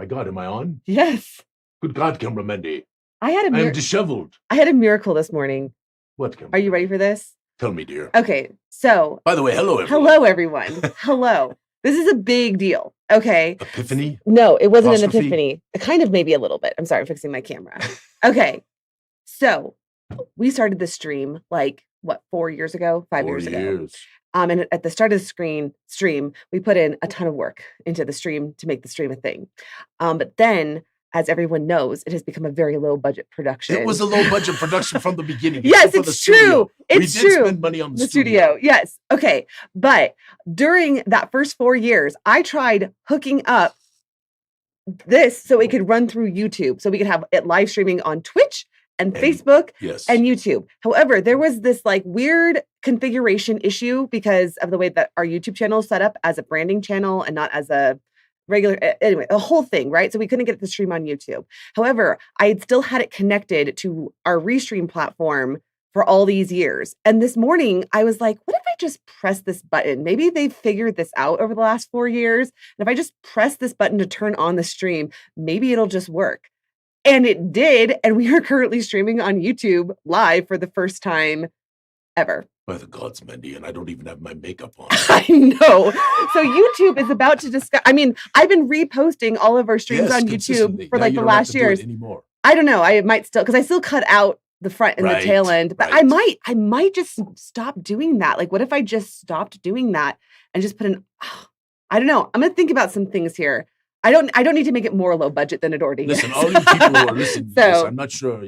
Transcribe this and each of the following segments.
My God, am I on? Yes. Good God, Camramendi. I am disheveled. I had a miracle this morning. What, Camramendi? Are you ready for this? Tell me, dear. Okay, so. By the way, hello, everyone. Hello, everyone. Hello. This is a big deal, okay? Epiphany? No, it wasn't an Apostrophe? epiphany. Kind of maybe a little bit. I'm sorry, I'm fixing my camera. Okay, so we started the stream, 4 years ago? 5 years ago. And at the start of the stream, we put in a ton of work into the stream to make the stream a thing. But then, as everyone knows, it has become a very low budget production. It was a low budget production from the beginning. Yes, it's true. It's true. We did spend money on the studio. Yes. Okay. But during that first 4 years, I tried hooking up this so it could run through YouTube, so we could have it live streaming on Twitch and Facebook and YouTube. However, there was this weird configuration issue because of the way that our YouTube channel is set up as a branding channel and not as a regular, anyway, a whole thing, right? So we couldn't get the stream on YouTube. However, I had still had it connected to our Restream platform for all these years. And this morning I was like, what if I just press this button? Maybe they've figured this out over the last 4 years. And if I just press this button to turn on the stream, maybe it'll just work. And it did. And we are currently streaming on YouTube live for the first time ever. By the gods, Mandy, and I don't even have my makeup on. I know. So YouTube is about to discuss. I mean, I've been reposting all of our streams on YouTube for the last years. Anymore. I don't know. I might still, because I still cut out the front and the tail end, but I might just stop doing that. What if I just stopped doing that and just put I don't know. I'm going to think about some things here. I don't need to make it more low budget than it already is. Listen, all you people who are listening to this, I'm not sure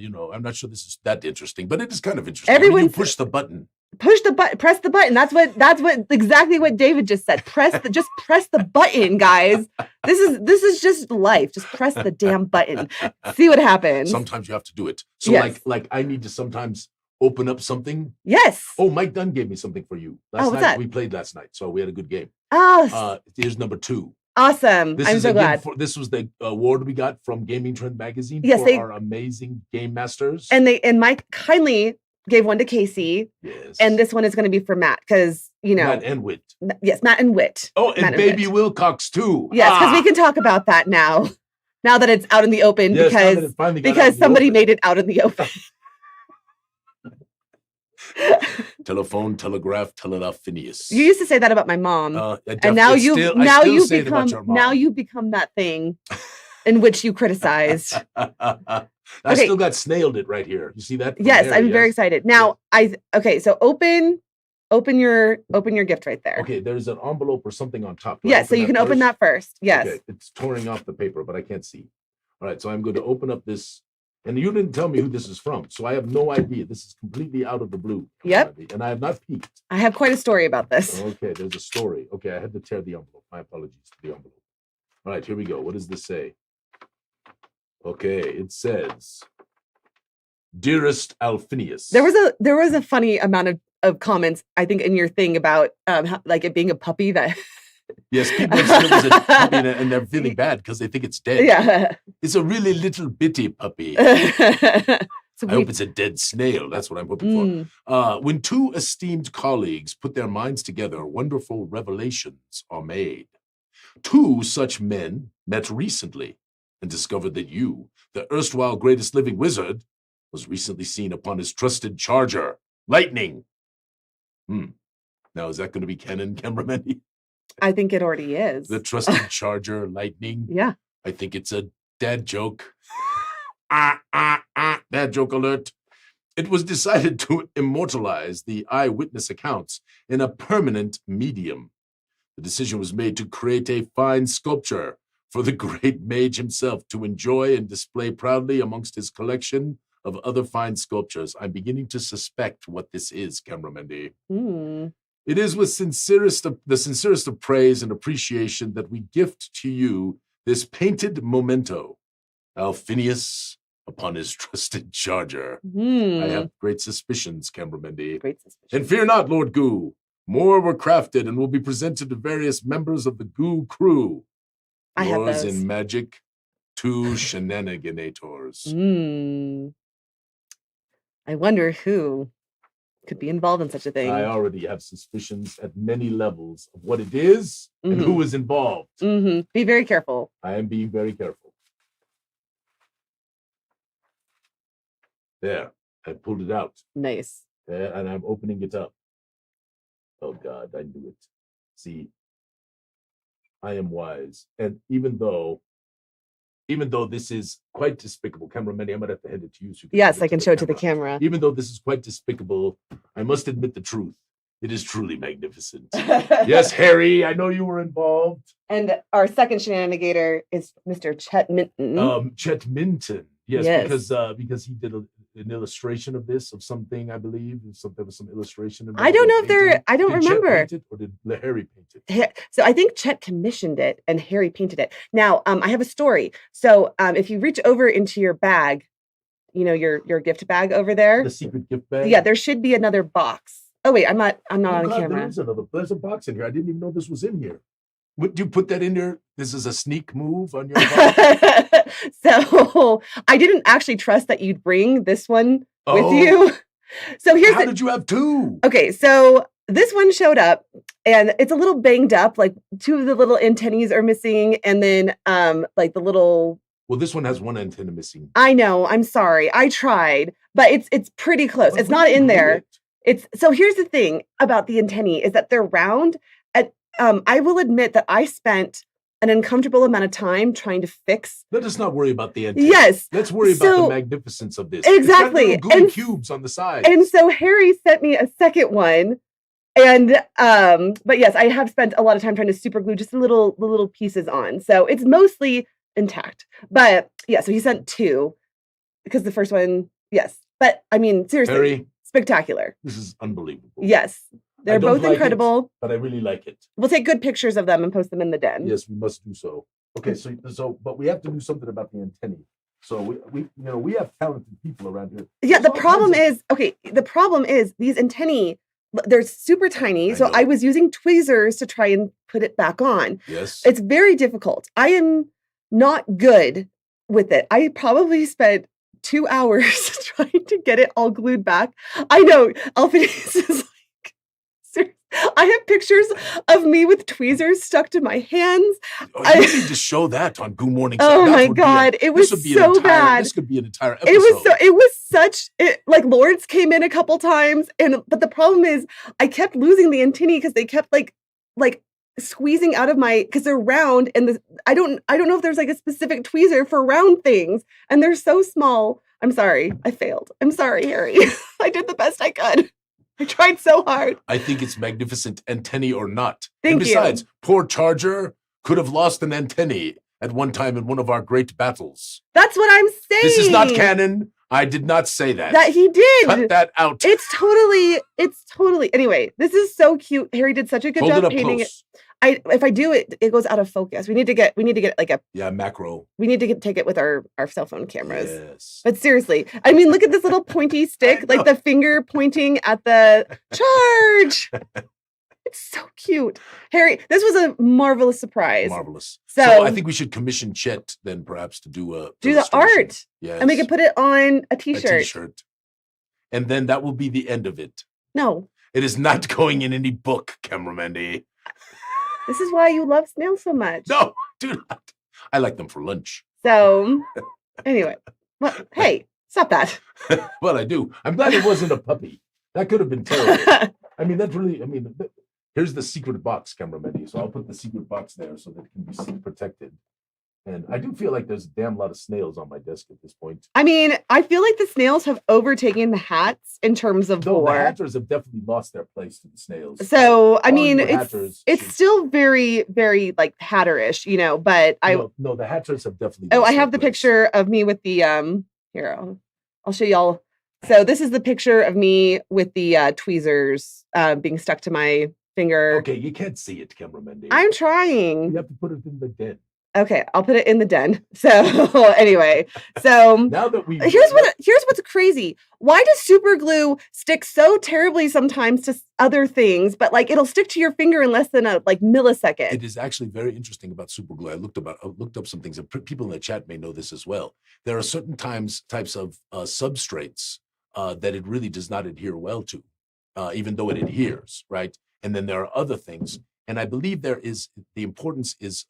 this is that interesting, but it is kind of interesting. Everyone you push the button. Push the button, press the button. That's what exactly what David just said. Just press the button, guys. This is just life. Just press the damn button. See what happens. Sometimes you have to do it. So yes. like I need to sometimes open up something. Yes. Oh, Mike Dunn gave me something for you. Last night that? We played last night, so we had a good game. Oh. Here's number 2. Awesome. I'm so glad. This was the award we got from Gaming Trend Magazine for our amazing game masters. And Mike kindly gave one to Casey. Yes. And this one is going to be for Matt because, Matt and Wit. Yes, Matt and Wit. Oh, and Baby Wilcox too. Yes, because we can talk about that now. Now that it's out in the open because somebody made it out in the open. Telephone, telegraph, Alphinius. You used to say that about my mom, and now you become that thing in which you criticized. I still got snailed it right here. You see that? Yes, I'm very excited. Now so open your gift right there. Okay, there's an envelope or something on top. Yes, so you can open that first. Yes. Okay, it's tearing off the paper, but I can't see. All right, so I'm going to open up this. And you didn't tell me who this is from, so I have no idea. This is completely out of the blue. Yep. And I have not peeked. I have quite a story about this. Okay, there's a story. Okay, I had to tear the envelope. My apologies to the envelope. All right, here we go. What does this say? Okay, it says, "Dearest Alphinius." There was a funny amount of comments, I think, in your thing about it being a puppy that. Yes, people have said it was a puppy and they're feeling bad because they think it's dead. Yeah. It's a really little bitty puppy. I hope it's a dead snail. That's what I'm hoping for. When 2 esteemed colleagues put their minds together, wonderful revelations are made. 2 such men met recently and discovered that you, the erstwhile greatest living wizard, was recently seen upon his trusted charger, Lightning. Now, is that going to be canon, cameraman? I think it already is. The trusted charger, Lightning. Yeah. I think it's a dad joke. Dad joke alert. It was decided to immortalize the eyewitness accounts in a permanent medium. The decision was made to create a fine sculpture for the great mage himself to enjoy and display proudly amongst his collection of other fine sculptures. I'm beginning to suspect what this is, Cameramandy. It is with the sincerest of praise and appreciation that we gift to you this painted memento, Alphinius upon his trusted charger. I have great suspicions, Cambermendy. Great suspicions. And fear not, Lord Goo. More were crafted and will be presented to various members of the Goo crew. I have those. In magic, 2 shenaniganators. I wonder who could be involved in such a thing. I already have suspicions at many levels of what it is and who is involved. Be very careful. I am being very careful. There, I pulled it out. Nice. And I'm opening it up. Oh God, I knew it. See, I am wise. And even though this is quite despicable, cameraman, I'm gonna have to hand it to you. So Yes, I can show it to the camera. Even though this is quite despicable, I must admit the truth. It is truly magnificent. Yes, Harry, I know you were involved. And our second shenanigator is Mr. Chet Minton. Chet Minton. Yes, Yes. because he did an illustration of this, of something, I believe. There was some illustration. I don't know if painting. I don't Did remember. Chet paint it, or did Harry paint it? So I think Chet commissioned it and Harry painted it. Now, I have a story. So if you reach over into your bag, your gift bag over there. The secret gift bag? Yeah, there should be another box. Oh wait, I'm not on camera. There's a box in here. I didn't even know this was in here. Would you put that in there? This is a sneak move on your part? So I didn't actually trust that you'd bring this one with you. So How did you have two? Okay, so this one showed up and it's a little banged up, like two of the little antennae are missing, and then like the little. Well, this one has one antenna missing. I know, I'm sorry. I tried, but it's pretty close. It's not in there. So here's the thing about the antennae is that they're round. I will admit that I spent an uncomfortable amount of time trying to fix. Let us not worry about the antenna. Yes. Let's worry about the magnificence of this. Exactly. It's got little Gooey cubes on the side. And so Harry sent me a second one. And but yes, I have spent a lot of time trying to super glue just the little pieces on. So it's mostly intact. But yeah, so he sent two because the first one, yes. But I mean, seriously, Harry, spectacular. This is unbelievable. Yes. They're both incredible. But I really like it. We'll take good pictures of them and post them in the den. Yes, we must do so. Okay, so but we have to do something about the antennae. So we have talented people around here. Yeah, the problem is these antennae, they're super tiny. So I was using tweezers to try and put it back on. Yes. It's very difficult. I am not good with it. I probably spent 2 hours trying to get it all glued back. I know, Alphinius is like, I have pictures of me with tweezers stuck to my hands. You need to show that on Goo Morning. Oh my God, it was so bad. This could be an entire episode. It was like Lawrence came in a couple times, but the problem is I kept losing the antennae because they kept like squeezing out of because they're round, and I don't know if there's like a specific tweezer for round things, and they're so small. I'm sorry, I failed. I'm sorry, Harry. I did the best I could. I tried so hard. I think it's magnificent, antennae or not. Thank you. Besides, poor Charger could have lost an antennae at one time in one of our great battles. That's what I'm saying. This is not canon. I did not say that. That he did. Cut that out. It's totally. Anyway, this is so cute. Harry did such a good job painting it. If I do it, it goes out of focus. We need to get like a macro. We need to take it with our cell phone cameras. Yes. But seriously, I mean, look at this little pointy stick, like the finger pointing at the charge. It's so cute. Harry, this was a marvelous surprise. Marvelous. So I think we should commission Chet then perhaps to do the art. Yes. And we can put it on a t-shirt. A t-shirt. And then that will be the end of it. No. It is not going in any book, cameraman. This is why you love snails so much. No, do not. I like them for lunch. So, anyway. Well, hey, stop that. Well, I do. I'm glad it wasn't a puppy. That could have been terrible. Here's the secret box, cameraman. So I'll put the secret box there so that it can be protected. And I do feel like there's a damn lot of snails on my desk at this point. I mean, I feel like the snails have overtaken the hats in terms of lore. The hatters have definitely lost their place to the snails. So, I mean, it's still very, very like hatterish, but No, the hatters have definitely I have the picture of me with the, here, I'll show y'all. So this is the picture of me with the tweezers being stuck to my finger. Okay, you can't see it, cameraman. I'm trying. You have to put it in the den. Okay, I'll put it in the den. So anyway, now that here's what's crazy. Why does super glue stick so terribly sometimes to other things, but like it'll stick to your finger in less than a millisecond? It is actually very interesting about super glue. I looked up some things, and people in the chat may know this as well. There are certain types of substrates that it really does not adhere well to, even though it adheres, right? And then there are other things. And I believe the importance is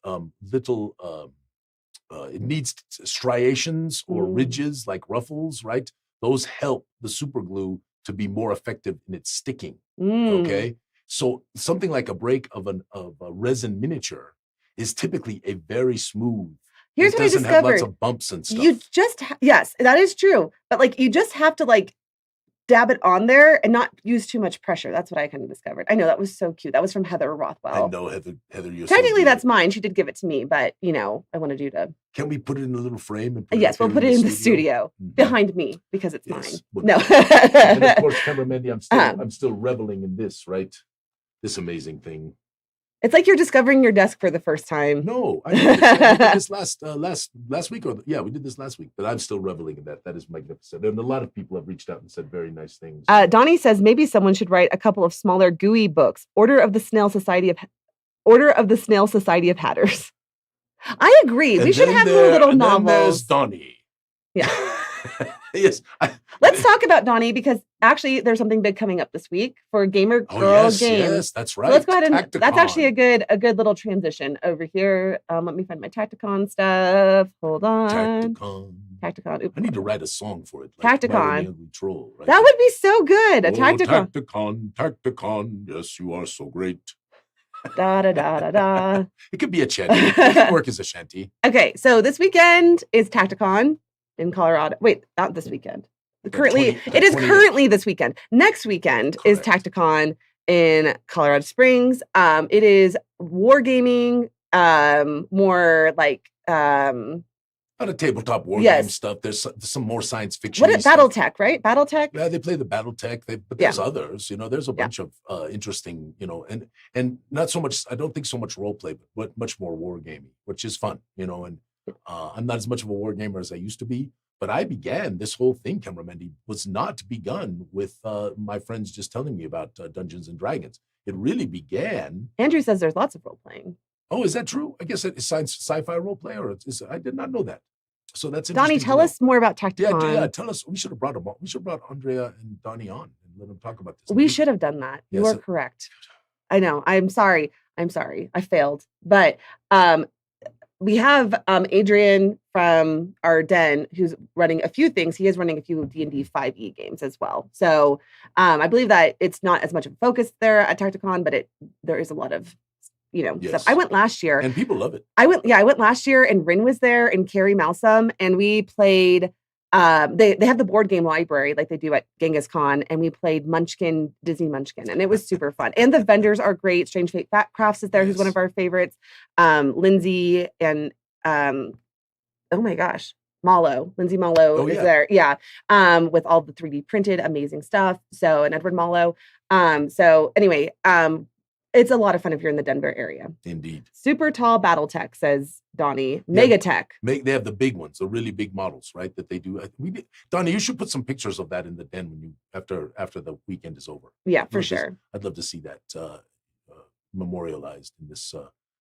it needs striations or ridges like ruffles, right? those help the super glue to be more effective in its sticking. Mm. Okay. So something like a break of a resin miniature is typically a very smooth. Here's it what I doesn't have lots discovered. of bumps and stuff. You just, yes, that is true. But like, you just have to like dab it on there and not use too much pressure. That's what I kind of discovered. I know that was so cute. That was from Heather Rothwell. I know Heather. You're Technically, so that's mine. She did give it to me, but you know, I wanted you to. Can we put it in a little frame? And put Yes, we'll put it in the studio behind me because it's mine. No. And of course, Camera Mandy, I'm still reveling in this, right? This amazing thing. It's like you're discovering your desk for the first time. No, I did this last week, we did this last week, but I'm still reveling in that. That is magnificent. And a lot of people have reached out and said very nice things. Donnie says maybe someone should write a couple of smaller Gooey books. Order of the Snail Society of Hatters. I agree. We should have more little novels. Then there's Donnie. Yeah. Yes. Let's talk about Donnie because actually there's something big coming up this week for Gamer Girl Games. Yes, that's right. So let's go ahead and Tacticon. that's actually a good little transition over here. Let me find my Tacticon stuff. Hold on. Tacticon. Oops. I need to write a song for it. Like Tacticon. Ugly Troll, right? That would be so good. A Tacticon. Tacticon. Yes, you are so great. Da da da da da. It could be a shanty. It could work as a shanty. Okay, so this weekend is Tacticon in Colorado. Wait, not this weekend. It is currently this weekend. Next weekend is Tacticon in Colorado Springs. It is wargaming, more like not a tabletop wargame stuff. There's some more science fiction. What is BattleTech, right? BattleTech? Yeah, they play the BattleTech, but there's others. You know, there's a bunch of interesting, you know, and not so much. I don't think so much role play, but much more wargaming, which is fun. You know, and I'm not as much of a wargamer as I used to be. But I began this whole thing, Camera Mandy, was not begun with my friends just telling me about Dungeons and Dragons. It really began. Andrew says there's lots of role playing. Oh, is that true? I guess it's sci-fi role play, or I did not know that. So that's Donnie. Tell us more about Tacticon. Yeah. Tell us. We should have brought them on. We should have brought Andrea and Donnie on and let them talk about this. We should have done that. You are correct. I know. I'm sorry. I failed. But we have Adrian from our den who's running a few things. He is running a few D&D 5e games as well. So I believe that it's not as much of a focus there at Tacticon, but there is a lot of stuff. I went last year. And people love it. I went last year and Rin was there and Carrie Malsum and we played they have the board game library like they do at Genghis Khan and we played Disney Munchkin and it was super fun. And the vendors are great. Strange Fate Fat Crafts is there, who's one of our favorites. Lindsay and oh my gosh, Lindsay Mallow is there. Yeah. With all the 3D printed amazing stuff. So, and Edward Mallow. So anyway, it's a lot of fun if you're in the Denver area. Indeed. Super tall BattleTech, says Donnie. Megatech. They have the big ones, the really big models, right? That they do. Donnie, you should put some pictures of that in the den when after the weekend is over. Yeah, for sure. I'd love to see that memorialized in this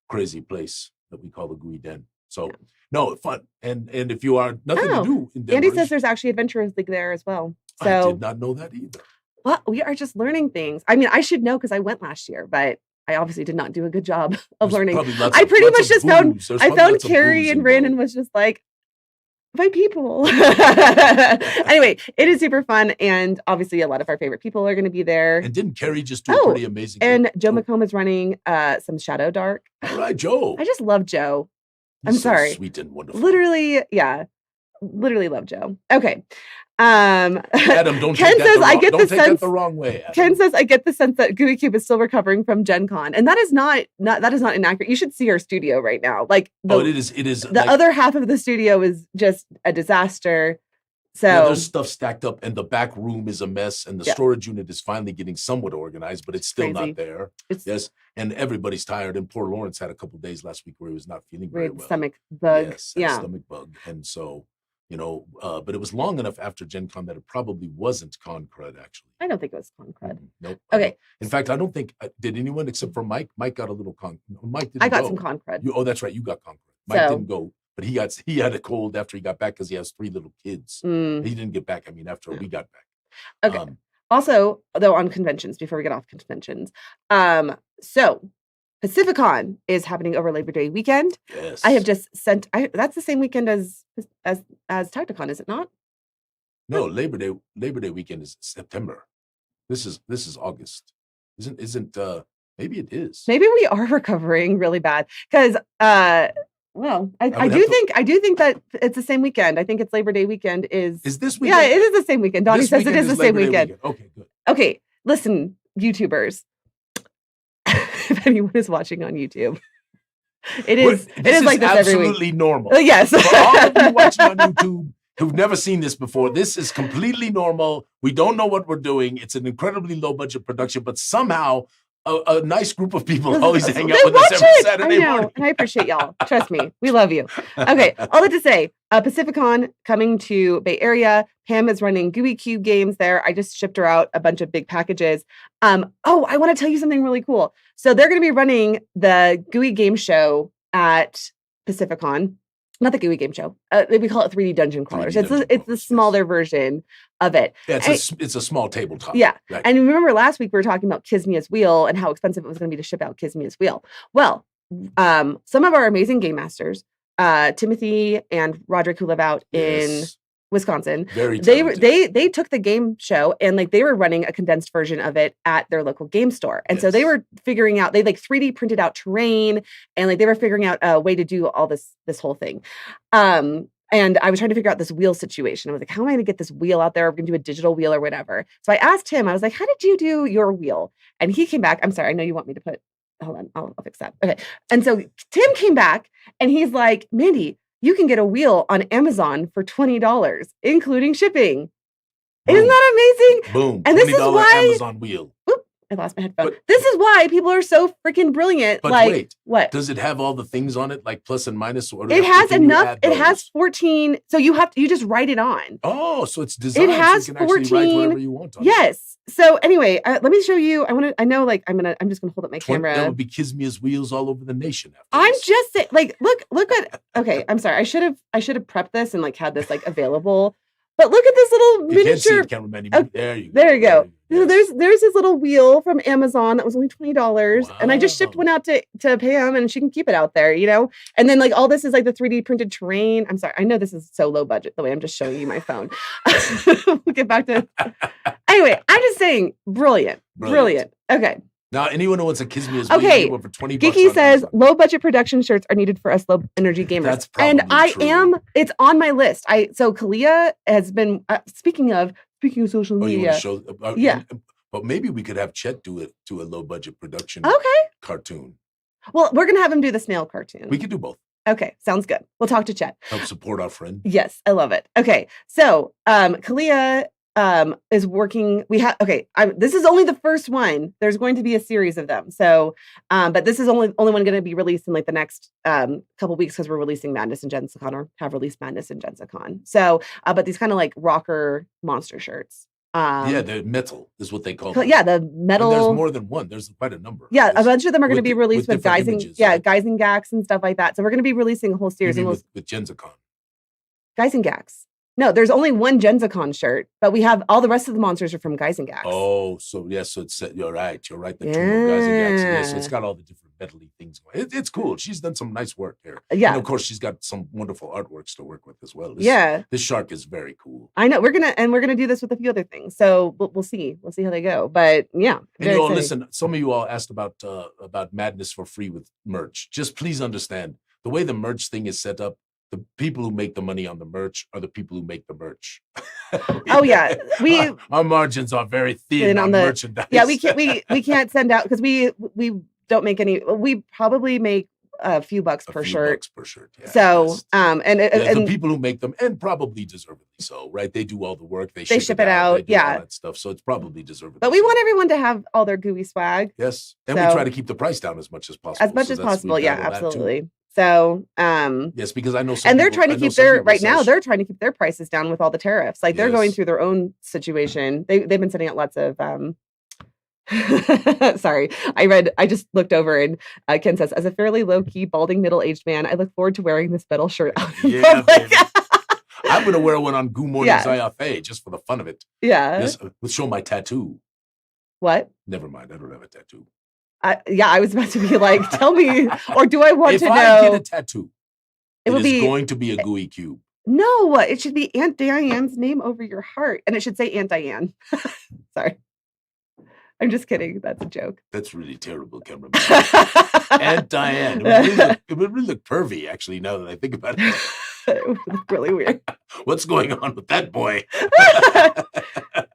crazy place that we call the Gooey Den. So no, fun. And if you are nothing to do in Denver, Andy says there's actually Adventurers League there as well. So I did not know that either. Well, we are just learning things. I mean, I should know because I went last year, but I obviously did not do a good job of learning. I pretty much just found Carrie and Rin and was just like, my people. Anyway, it is super fun. And obviously a lot of our favorite people are going to be there. And didn't Carrie just do a pretty amazing And Joe McComb is running some Shadow Dark. All right, Joe. I just love Joe. I'm sorry. Sweet and wonderful. Literally love Joe. Okay. Adam, don't take that the wrong way. Adam. Ken says, I get the sense that Gooey Cube is still recovering from Gen Con. And that is not inaccurate. You should see our studio right now. Like it is. The other half of the studio is just a disaster. So there's stuff stacked up and the back room is a mess and the storage unit is finally getting somewhat organized, but it's still not there. Yes. And everybody's tired. And poor Lawrence had a couple of days last week where he was not feeling very well. Stomach bug. Yes, stomach bug. And so, but it was long enough after Gen Con that it probably wasn't Con Crud, actually. I don't think it was Con Crud. Nope. Okay. In fact, I don't think, did anyone except for Mike? Mike got a little Mike didn't I got go. some Con Crud. That's right. You got Con Crud. Mike didn't go. But he had a cold after he got back because he has 3 little kids. He didn't get back. I mean, after we got back. Okay. Also, though, on conventions, before we get off conventions, so Pacificon is happening over Labor Day weekend. Yes. I have just sent. That's the same weekend as Tacticon, is it not? No, Labor Day weekend is September. This is August. Isn't maybe it is. Maybe we are recovering really bad because well, I do think that it's the same weekend. I think it's Labor Day weekend is this weekend? Yeah, it is the same weekend. Donnie says it is the same weekend. Okay, good. Okay, listen, YouTubers. If anyone is watching on YouTube, it is like this every week. Absolutely normal. Yes. For all of you watching on YouTube who've never seen this before, this is completely normal. We don't know what we're doing. It's an incredibly low budget production, but somehow a nice group of people always hang out with us every Saturday morning. And I appreciate y'all. Trust me, we love you. Okay, all that to say, Pacificon coming to Bay Area. Pam is running Gooey Cube games there. I just shipped her out a bunch of big packages. I want to tell you something really cool. So they're going to be running the Gooey game show at Pacificon. Not the Gooey game show. We call it 3D Dungeon Crawlers. It's the smaller version of it. Yeah, it's a small tabletop. Yeah. Right. And remember last week we were talking about Kismia's Wheel and how expensive it was going to be to ship out Kismia's Wheel. Well, some of our amazing game masters, Timothy and Roderick, who live out in Wisconsin, they took the game show and like they were running a condensed version of it at their local game store. And so they were figuring out, they like 3D printed out terrain and like they were figuring out a way to do all this whole thing. And I was trying to figure out this wheel situation. I was like, how am I going to get this wheel out there? We're going to do a digital wheel or whatever. So I asked him, I was like, how did you do your wheel? And he came back. I'm sorry. I know you want me to put, hold on. I'll fix that. Okay. And so Tim came back and he's like, Mandy, you can get a wheel on Amazon for $20, including shipping. Boom. Isn't that amazing? Boom. And this is why Amazon wheel. I lost my headphone. This is why people are so freaking brilliant. But like, wait, what? Does it have all the things on it, like plus and minus? Or it has enough. It has 14. So you just write it on. Oh, so it's designed. It has so you can 14. Actually write whatever you want on it. Yes. So anyway, let me show you. I'm just gonna hold up my camera. There will be Kismia's wheels all over the nation. I'm just saying, like, look at. Okay, I'm sorry. I should have prepped this and like had this like available. But look at this little miniature. There you go. Yes. There's this little wheel from Amazon that was only $20, and I just shipped one out to Pam, and she can keep it out there, you know. And then like all this is like the 3D printed terrain. I'm sorry, I know this is so low budget the way I'm just showing you my phone. We'll get back to. Anyway, I'm just saying, brilliant. Okay. Now, anyone who wants a Kismia's wheel for $20. Geeky says low budget production shirts are needed for us low energy gamers. That's probably true. It's on my list. So Kalia has been speaking of social media. You want to show? Yeah. But maybe we could have Chet do it to a low budget production. Cartoon. Well, we're gonna have him do the snail cartoon. We could do both. Okay, sounds good. We'll talk to Chet. Help support our friend. Yes, I love it. Okay, so Kalia is working. This is only the first one. There's going to be a series of them. So, but this is only one going to be released in like the next couple weeks because we're releasing Madness and Gensicon, or have released Madness and Gensicon. So, but these kind of like rocker monster shirts. The metal is what they call them. Yeah, the metal. And there's more than one. There's quite a number. Yeah, a bunch of them are going to be released with guys images, and guys and gax and stuff like that. So we're going to be releasing a whole series with Gensicon. Guys and gax. No, there's only one Gensicon shirt, but we have all the rest of the monsters are from Guys and Gax. Oh, so yes, so it's you're right. The Tomb of Guys and Gax. Yes, so it's got all the different metally things going. It's cool. She's done some nice work there. Yeah, and of course she's got some wonderful artworks to work with as well. This shark is very cool. I know we're gonna do this with a few other things. So we'll see how they go. But yeah, and you all listen. Some of you all asked about Madness for free with merch. Just please understand the way the merch thing is set up. The people who make the money on the merch are the people who make the merch. Oh yeah, our margins are very thin on merchandise. Yeah, we can't send out because we don't make any. We probably make a few bucks per shirt. Yeah, so and the people who make them, and probably deservedly so, right? They do all the work. They ship it out. All that stuff. So it's probably deservedly. But we want everyone to have all their gooey swag. Yes, and we try to keep the price down as much as possible. As much as possible, yeah, absolutely. So, yes, because I know some and they're trying to keep their they're trying to keep their prices down with all the tariffs. Like they're going through their own situation. They've been sending out lots of sorry, I just looked over and Ken says, as a fairly low-key, balding, middle-aged man, I look forward to wearing this metal shirt out in public. I'm going to wear one on Goo Morning Zyathé just for the fun of it. Yeah. Yes, we'll show my tattoo. What? Never mind, I don't have a tattoo. I was about to be like, tell me, or do I want to know? If I get a tattoo, it is going to be a Gooey Cube. No, it should be Aunt Diane's name over your heart. And it should say Aunt Diane. Sorry. I'm just kidding. That's a joke. That's really terrible, cameraman. Aunt Diane. It would really look pervy, actually, now that I think about it. It would look really weird. What's going on with that boy?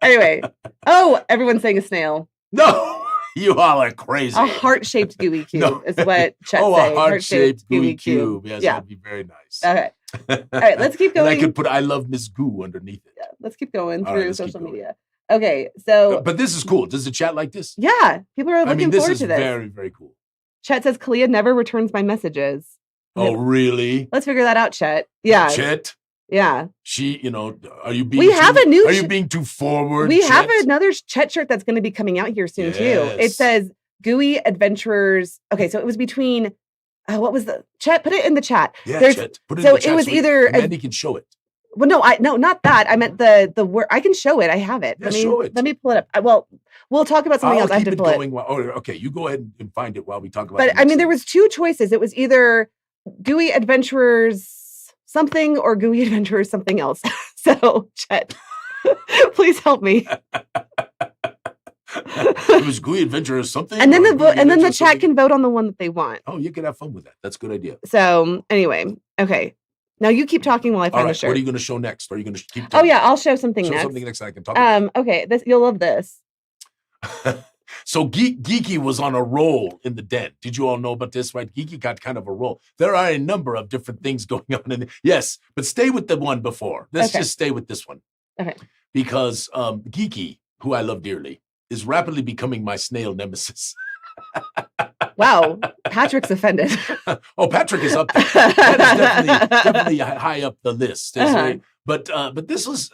Anyway. Oh, everyone's saying a snail. No, you all are crazy. A heart-shaped gooey cube is what Chet Oh, saying. a heart-shaped gooey cube. Yes, Yeah. that'd be very nice. Okay. All right, let's keep And going. I could put I love Miss Goo underneath it. Yeah, let's keep going All right, through let's keep social going. media. Okay, so But this is cool. Does the chat like this? yeah, people are looking this forward is to this. very, very cool. Chet says Kalia never returns my messages. Oh, really? Let's figure that out, Chet. Yeah. Chet? Yeah. She, are you being We have a new Are you being too forward? We Chet? have another Chet shirt that's going to be coming out here soon too. It Yes. says Gooey Adventurers. Okay, so it was between what was the Chet? Put it in the chat. Yeah, Chet. Put it so in the chat it was either Mandy can show it. well, no, not that. I meant the word. I can show it. I have it. Yeah, show it. Let me pull it up. Well, we'll talk about something else. I have keep to it pull going. Okay, you go ahead and find it while we talk about. But the I next mean, there thing. was two choices. It was either Gooey Adventurers something or Gooey Adventurers something else. So, Chet, please help me. It was Gooey Adventure or something. And then or Gooey the Adventure chat something? can vote on the one that they want. Oh, you can have fun with that. That's a good idea. So anyway, okay. Now you keep talking while I All find the right. shirt. What are you going to show next? Are you going to keep? Oh yeah, I'll show something show next. something next that I can talk about. Okay, this you'll love this. So Geeky was on a roll in the den. Did you all know about this, right? Geeky got kind of a roll. There are a number of different things going on in it. Yes, but stay with the one before. Let's Okay. just stay with this one. Okay. Because Geeky, who I love dearly, is rapidly becoming my snail nemesis. Wow, Patrick's offended. Oh, Patrick is up there. That is definitely high up the list. It's Uh-huh. very- but this was,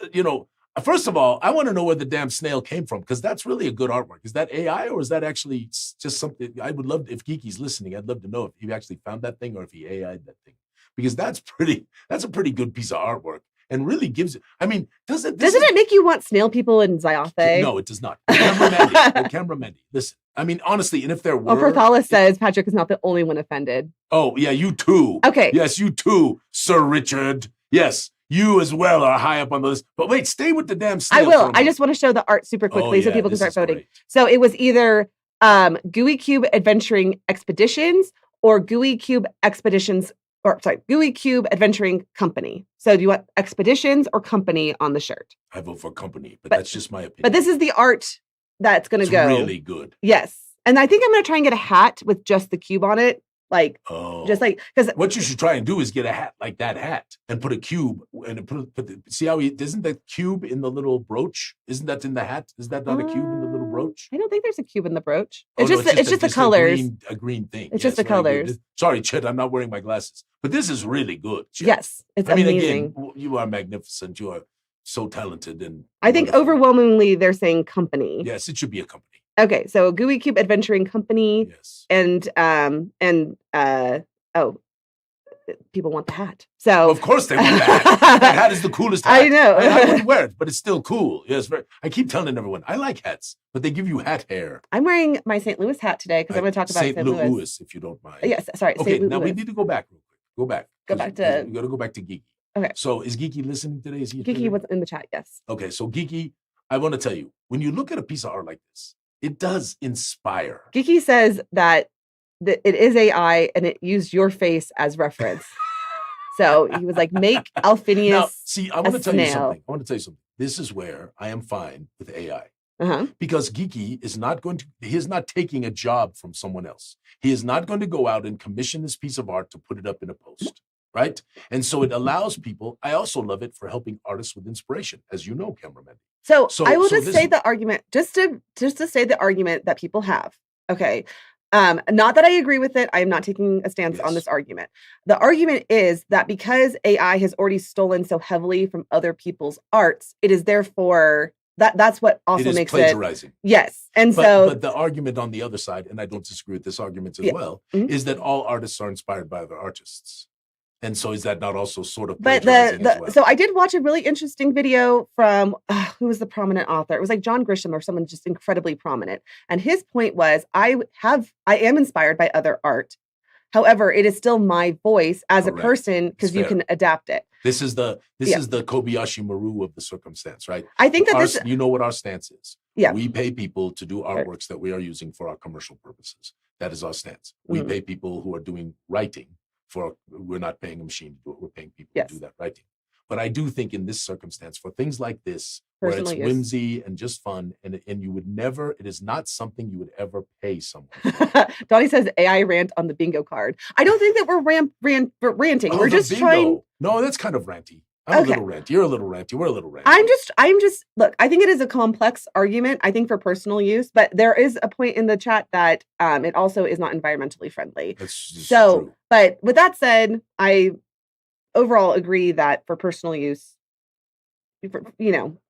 first of all, I want to know where the damn snail came from because that's really a good artwork. Is that AI or is that actually just something? I would love if Geeky's listening. I'd love to know if he actually found that thing or if he AI'd that thing because that's a pretty good piece of artwork and really gives it. I mean, doesn't it make you want snail people in Zyathè? No, it does not. Camera listen. I mean, honestly, and if there were, Perthala says Patrick is not the only one offended. oh yeah, you too. Okay. Yes, you too, Sir Richard. Yes, you as well are high up on the list. But wait, stay with the damn snail. I for a will. I moment. just want to show the art super quickly so yeah, people can this start is voting. great. So it was either Gooey Cube Adventuring Expeditions or Gooey Cube Gooey Cube Adventuring Company. So do you want Expeditions or Company on the shirt? I vote for company, but that's just my opinion. But this is the art that's going to it's go. really good. Yes. And I think I'm going to try and get a hat with just the cube on it. Like, Oh, just like, because what you should try and do is get a hat like that hat and put a cube and see how isn't that cube in the little brooch? Isn't that in the hat? Is that not a cube in the little brooch? I don't think there's a cube in the brooch. Oh, It's no, just the colors. A green thing. It's just the very good. colors. Sorry, Chet, I'm not wearing my glasses. But this is really good. Chet. Yes, it's I mean, amazing. again, you are magnificent. You are so talented and I think wonderful. overwhelmingly they're saying company. Yes, it should be a company. Okay, so Gooey Cube Adventuring Company Yes. and people want the hat. So Of course they want that. That hat is the coolest hat. I know. I wouldn't wear it, but it's still cool. Yes, I keep telling everyone, I like hats, but they give you hat hair. I'm wearing my St. Louis hat today because I'm going to talk about St. Louis. If you don't mind. Yes, sorry. Okay, St. now Louis. we need to go back real quick. Go back. Go back to- We got to go back to Geeky. Okay. So is Geeky listening today? Is he Geeky was in the chat. Yes. Okay, so Geeky, I want to tell you, when you look at a piece of art like this, it does inspire. Geeky says that it is AI and it used your face as reference. So he was like, make Alphinius. Now, see, I want to tell you snail. something. I want to tell you something. This is where I am fine with AI. Uh-huh. Because Geeky is he is not taking a job from someone else. He is not going to go out and commission this piece of art to put it up in a post, right? And so it allows people, I also love it for helping artists with inspiration, as you know, cameraman. So So- I will so just this say is- the argument, just to say the argument that people have. Okay. Not that I agree with it. I am not taking a stance on Yes. this argument. The argument is that because AI has already stolen so heavily from other people's arts, it is therefore that's what also It is makes plagiarizing. it. Yes. And But, so but the argument on the other side, and I don't disagree with this argument as Yeah. well, Mhm. is that all artists are inspired by other artists. And so is that not also sort of but plagiarizing as well? so I did watch a really interesting video from who was the prominent author? It was like John Grisham or someone just incredibly prominent. And his point was, I am inspired by other art. However, it is still my voice as a Correct. person because you fair. can adapt it. This is the Kobayashi Maru of the circumstance, right? I think that you know what our stance is. Yeah. We pay people to do artworks that we are using for our commercial purposes. That is our stance. We pay people who are doing writing we're not paying a machine to do it. We're paying people to do that writing. But I do think in this circumstance, for things like this, where it's whimsy and just fun, and you would never, it is not something you would ever pay someone for. Donnie says AI rant on the bingo card. I don't think that we're ranting. Oh, we're just bingo. trying. No, that's kind of ranty. I'm a little ranty. You're a little ranty. We're a little ranty. I'm just, look, I think it is a complex argument, I think, for personal use, but there is a point in the chat that it also is not environmentally friendly. That's true. True. But with that said, I overall agree that for personal use, I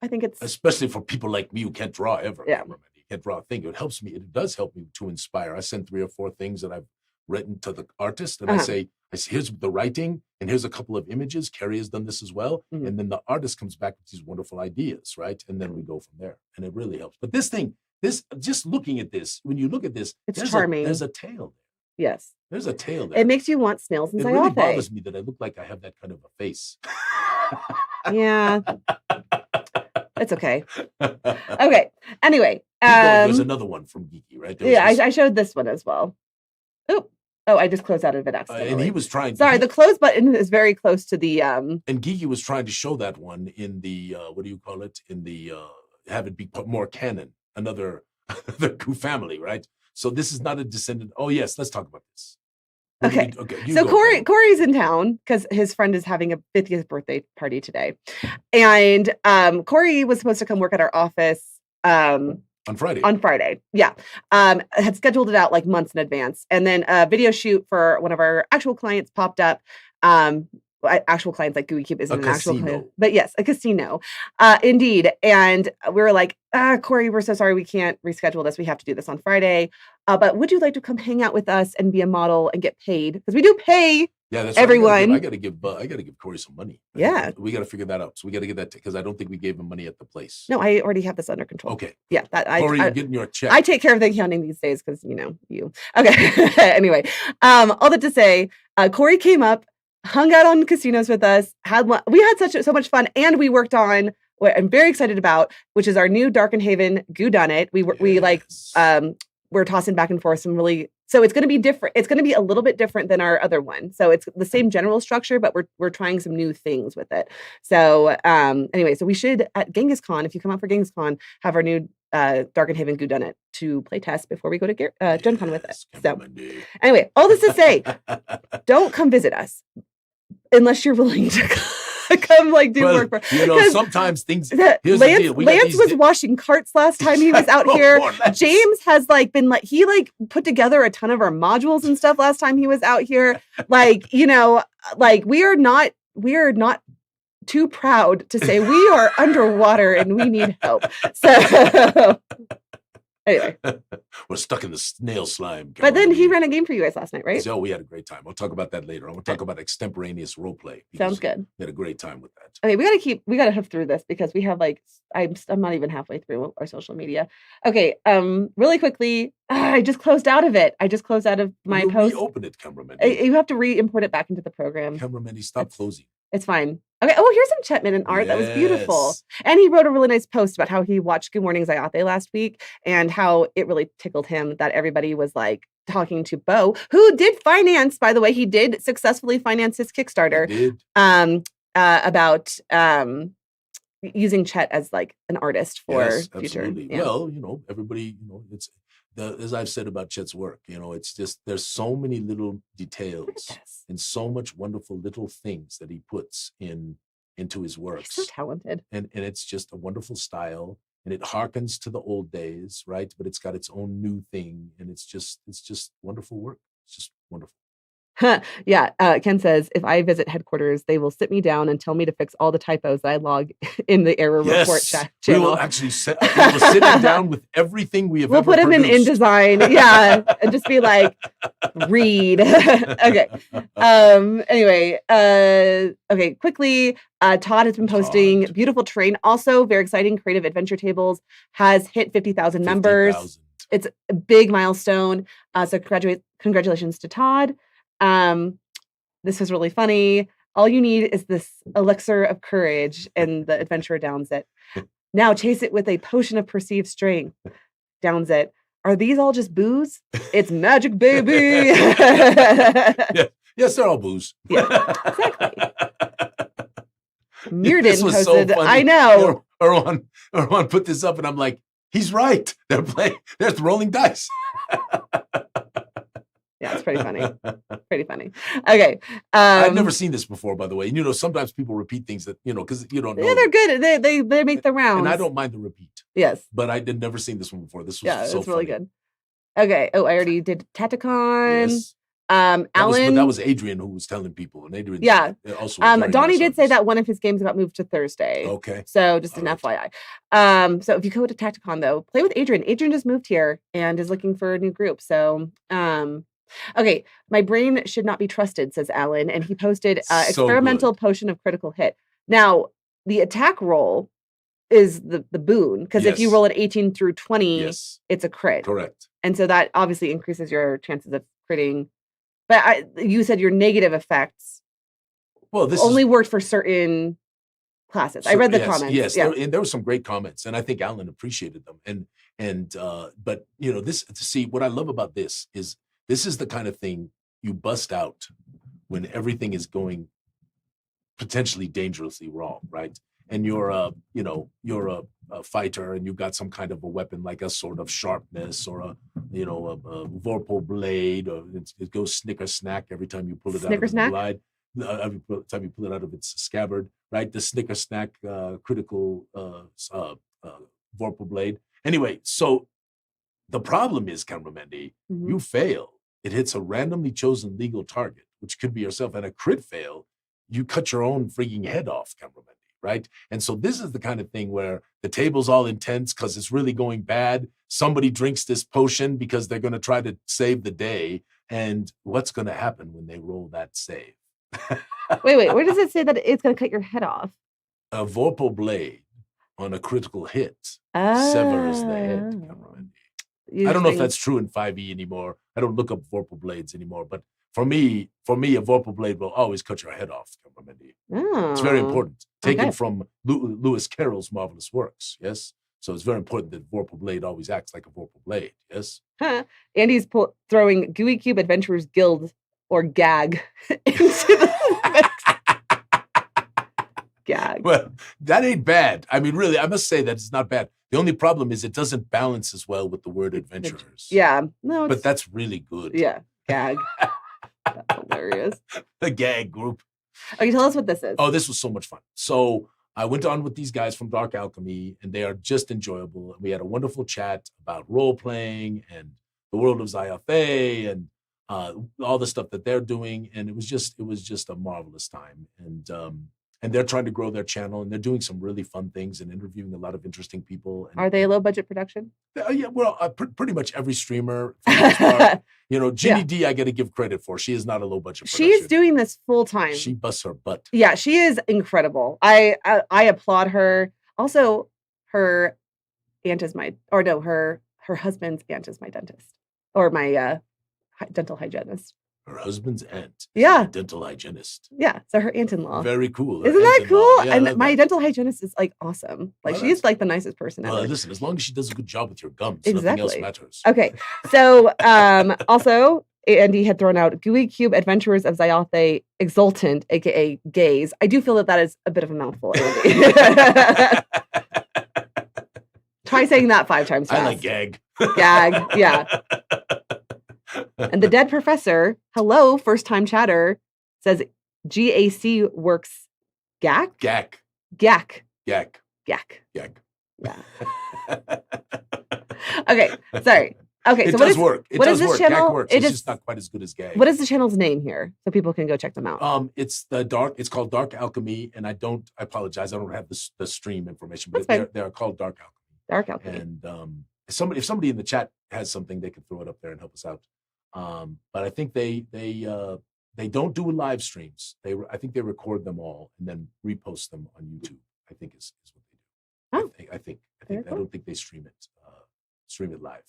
think it's... Especially for people like me who can't draw ever. Yeah. You can't draw a thing. It helps me. It does help me to inspire. I send 3 or 4 things that I've written to the artist, and I say, here's the writing, and here's a couple of images. Carrie has done this as well. And then the artist comes back with these wonderful ideas, right? And then we go from there. And it really helps. But just looking at this, when you look at this, it's charming. There's a tail there. Yes. There's a tail there. It makes you want snails and Zyathè. It really bothers me that I look like I have that kind of a face. Yeah. It's okay. Okay. Anyway. There's another one from Geeky, right? I showed this one as well. Oh, I just closed out of it accidentally. And he was trying. Sorry, the close button is very close to the. And Geeky was trying to show that one in the what do you call it? In the have it be more canon. Another Goo family, right? So this is not a descendant. Oh yes, let's talk about this. Okay. So Corey's in town because his friend is having a 50th birthday party today, and Corey was supposed to come work at our office. On Friday. Yeah. Had scheduled it out like months in advance. And then a video shoot for one of our actual clients popped up. Actual clients like Gooey Cube isn't an actual client. But yes, a casino. Indeed. And we were like, Corey, we're so sorry we can't reschedule this. We have to do this on Friday. But would you like to come hang out with us and be a model and get paid? Because we do pay everyone. I gotta give Corey some money. We gotta figure that out. So we gotta get that because I don't think we gave him money at the place. No, I already have this under control. Okay. Yeah, Corey, you're getting your check. I take care of the accounting these days because you. Okay. Anyway, all that to say, Corey came up, hung out on casinos with us. We had so much fun, and we worked on what I'm very excited about, which is our new Darkenhaven Goo Done It. We're tossing back and forth some really. So it's going to be different. It's going to be a little bit different than our other one. So it's the same general structure, but we're trying some new things with it. So anyway, so we should at Genghis Con, if you come out for Genghis Con, have our new Darkenhaven Goo Done It to play test before we go to Gen Con with it. So anyway, all this to say, don't come visit us unless you're willing to come do work for. Sometimes things. Lance was washing carts last time he was out here. James has been he put together a ton of our modules and stuff last time he was out here. We are not too proud to say we are underwater and we need help. So anyway, we're stuck in the snail slime. But then he ran a game for you guys last night, right? So we had a great time. We'll talk about that later. I want to talk about extemporaneous roleplay. Sounds good. We had a great time with that. Okay, we gotta huff through this because we have I'm not even halfway through our social media. Okay, really quickly, I just closed out of it. I just closed out of my post. Reopen it, cameraman. You have to re-import it back into the program. Cameraman, stop closing. It's fine. Okay. Oh, here's some Chetman and art. That was beautiful. And he wrote a really nice post about how he watched Goo Morning Zyathè last week and how it really tickled him that everybody was talking to Bo, who did finance, by the way, he did successfully finance his Kickstarter. About using Chet as an artist for future. Absolutely. Yeah. Well, everybody, it's as I've said about Chet's work, it's just there's so many little details and so much wonderful little things that he puts into his works. He's so talented. And it's just a wonderful style. And it harkens to the old days, right? But it's got its own new thing. And it's just wonderful work. It's just wonderful. Yeah. Ken says, if I visit headquarters, they will sit me down and tell me to fix all the typos that I log in the error report channel. We will actually sit him down with everything we have ever produced. We'll put him in InDesign. Yeah. And just be read. Okay. Anyway, okay, quickly, Todd has been posting beautiful terrain. Also, very exciting. Creative Adventure Tables has hit 50,000 members. It's a big milestone. So congratulations to Todd. This was really funny. All you need is this elixir of courage, and the adventurer downs it. Now chase it with a potion of perceived strength. Downs it. Are these all just booze? It's magic, baby. Yes, they're all booze. Yeah, exactly. This Mirden was posted, so funny. I know. Erwan put this up, and I'm like, he's right. They're rolling dice. Yeah, it's pretty funny. Pretty funny. Okay. I've never seen this before, by the way. And, sometimes people repeat things that, because you don't know. Yeah, they're good. They make the rounds. And I don't mind the repeat. Yes. But I had never seen this one before. This was so it's really funny. good. Okay. Oh, I already did Enchanticon. Yes. Alan. That was Adrian who was telling people. And Adrian also Donnie did say that one of his games got moved to Thursday. Okay. So just an FYI. So if you go to Tacticon, though, play with Adrian. Adrian just moved here and is looking for a new group. So okay, my brain should not be trusted, says Alan, and he posted experimental potion of critical hit. Now, the attack roll is the boon, because if you roll an 18 through 20, it's a crit. Correct. And so that obviously increases your chances of critting. But you said your negative effects this only worked for certain classes. I read the comments. Yes, and there were some great comments, and I think Alan appreciated them. But what I love about this is the kind of thing you bust out when everything is going potentially dangerously wrong, right? And you're a fighter, and you've got some kind of a weapon like a sword of sharpness or a vorpal blade, or it goes snicker snack every time you pull it out of the blade. Every time you pull it out of its scabbard, right? The snicker snack critical vorpal blade. Anyway, so the problem is, Cameramendi, you fail. It hits a randomly chosen legal target, which could be yourself, and a crit fail, you cut your own freaking head off, Cameramendi, right? And so this is the kind of thing where the table's all intense because it's really going bad. Somebody drinks this potion because they're going to try to save the day. And what's going to happen when they roll that save? Wait, where does it say that it's going to cut your head off? A vorpal blade on a critical hit severs the head, Cameramendi. I don't know if that's true in 5e anymore. I don't look up vorpal blades anymore, but for me, a vorpal blade will always cut your head off, Cameramendi. It's very important. Taken from Lewis Carroll's marvelous works, yes? So it's very important that vorpal blade always acts like a vorpal blade, yes? Andy's throwing Gooey Cube Adventurers Guild, or GAG, into the mix. GAG. Well, that ain't bad. I mean, really, I must say that it's not bad. The only problem is it doesn't balance as well with the word adventurers. Yeah. No, but that's really good. Yeah. GAG. That's hilarious. The GAG group. Okay, tell us what this is. Oh, this was so much fun. So I went on with these guys from Dark Alchemy, and they are just enjoyable. We had a wonderful chat about role-playing and the world of Zyathé and all the stuff that they're doing. And it was just a marvelous time. And they're trying to grow their channel, and they're doing some really fun things and interviewing a lot of interesting people. And, are they a low budget production? Yeah, well, pretty much every streamer. For the most part, Ginny D, I got to give credit for. She is not a low budget production. She's doing this full time. She busts her butt. Yeah, she is incredible. I applaud her. Also, her aunt is her husband's aunt is my dentist, or my dental hygienist. Her husband's aunt. Yeah. A dental hygienist. Yeah. So her aunt-in-law. Very cool. Isn't that cool? Yeah, and my dental hygienist is like awesome. Like she's like the nicest person ever. Listen, as long as she does a good job with your gums, exactly. Nothing else matters. Okay. So also, Andy had thrown out Gooey Cube Adventurers of Zyathé Exultant, aka Gaze. I do feel that is a bit of a mouthful, Andy. Try saying that 5 times fast. I like gag. Gag, yeah. And the dead professor, hello, first time chatter, says GAC works GAC? GAC. GAC. GAC. GAC. GAC. Yeah. Okay, sorry. Okay, it so does work. It what does is this work. channel? GAC works. It's just not quite as good as GAG. What is the channel's name here, so people can go check them out? It's called Dark Alchemy, and I apologize, I don't have the stream information, but they're called Dark Alchemy. Dark Alchemy. And if somebody in the chat has something, they can throw it up there and help us out. But I think they don't do live streams. I think they record them all and then repost them on YouTube. I think is what they do. Oh. I think I don't think they stream it live.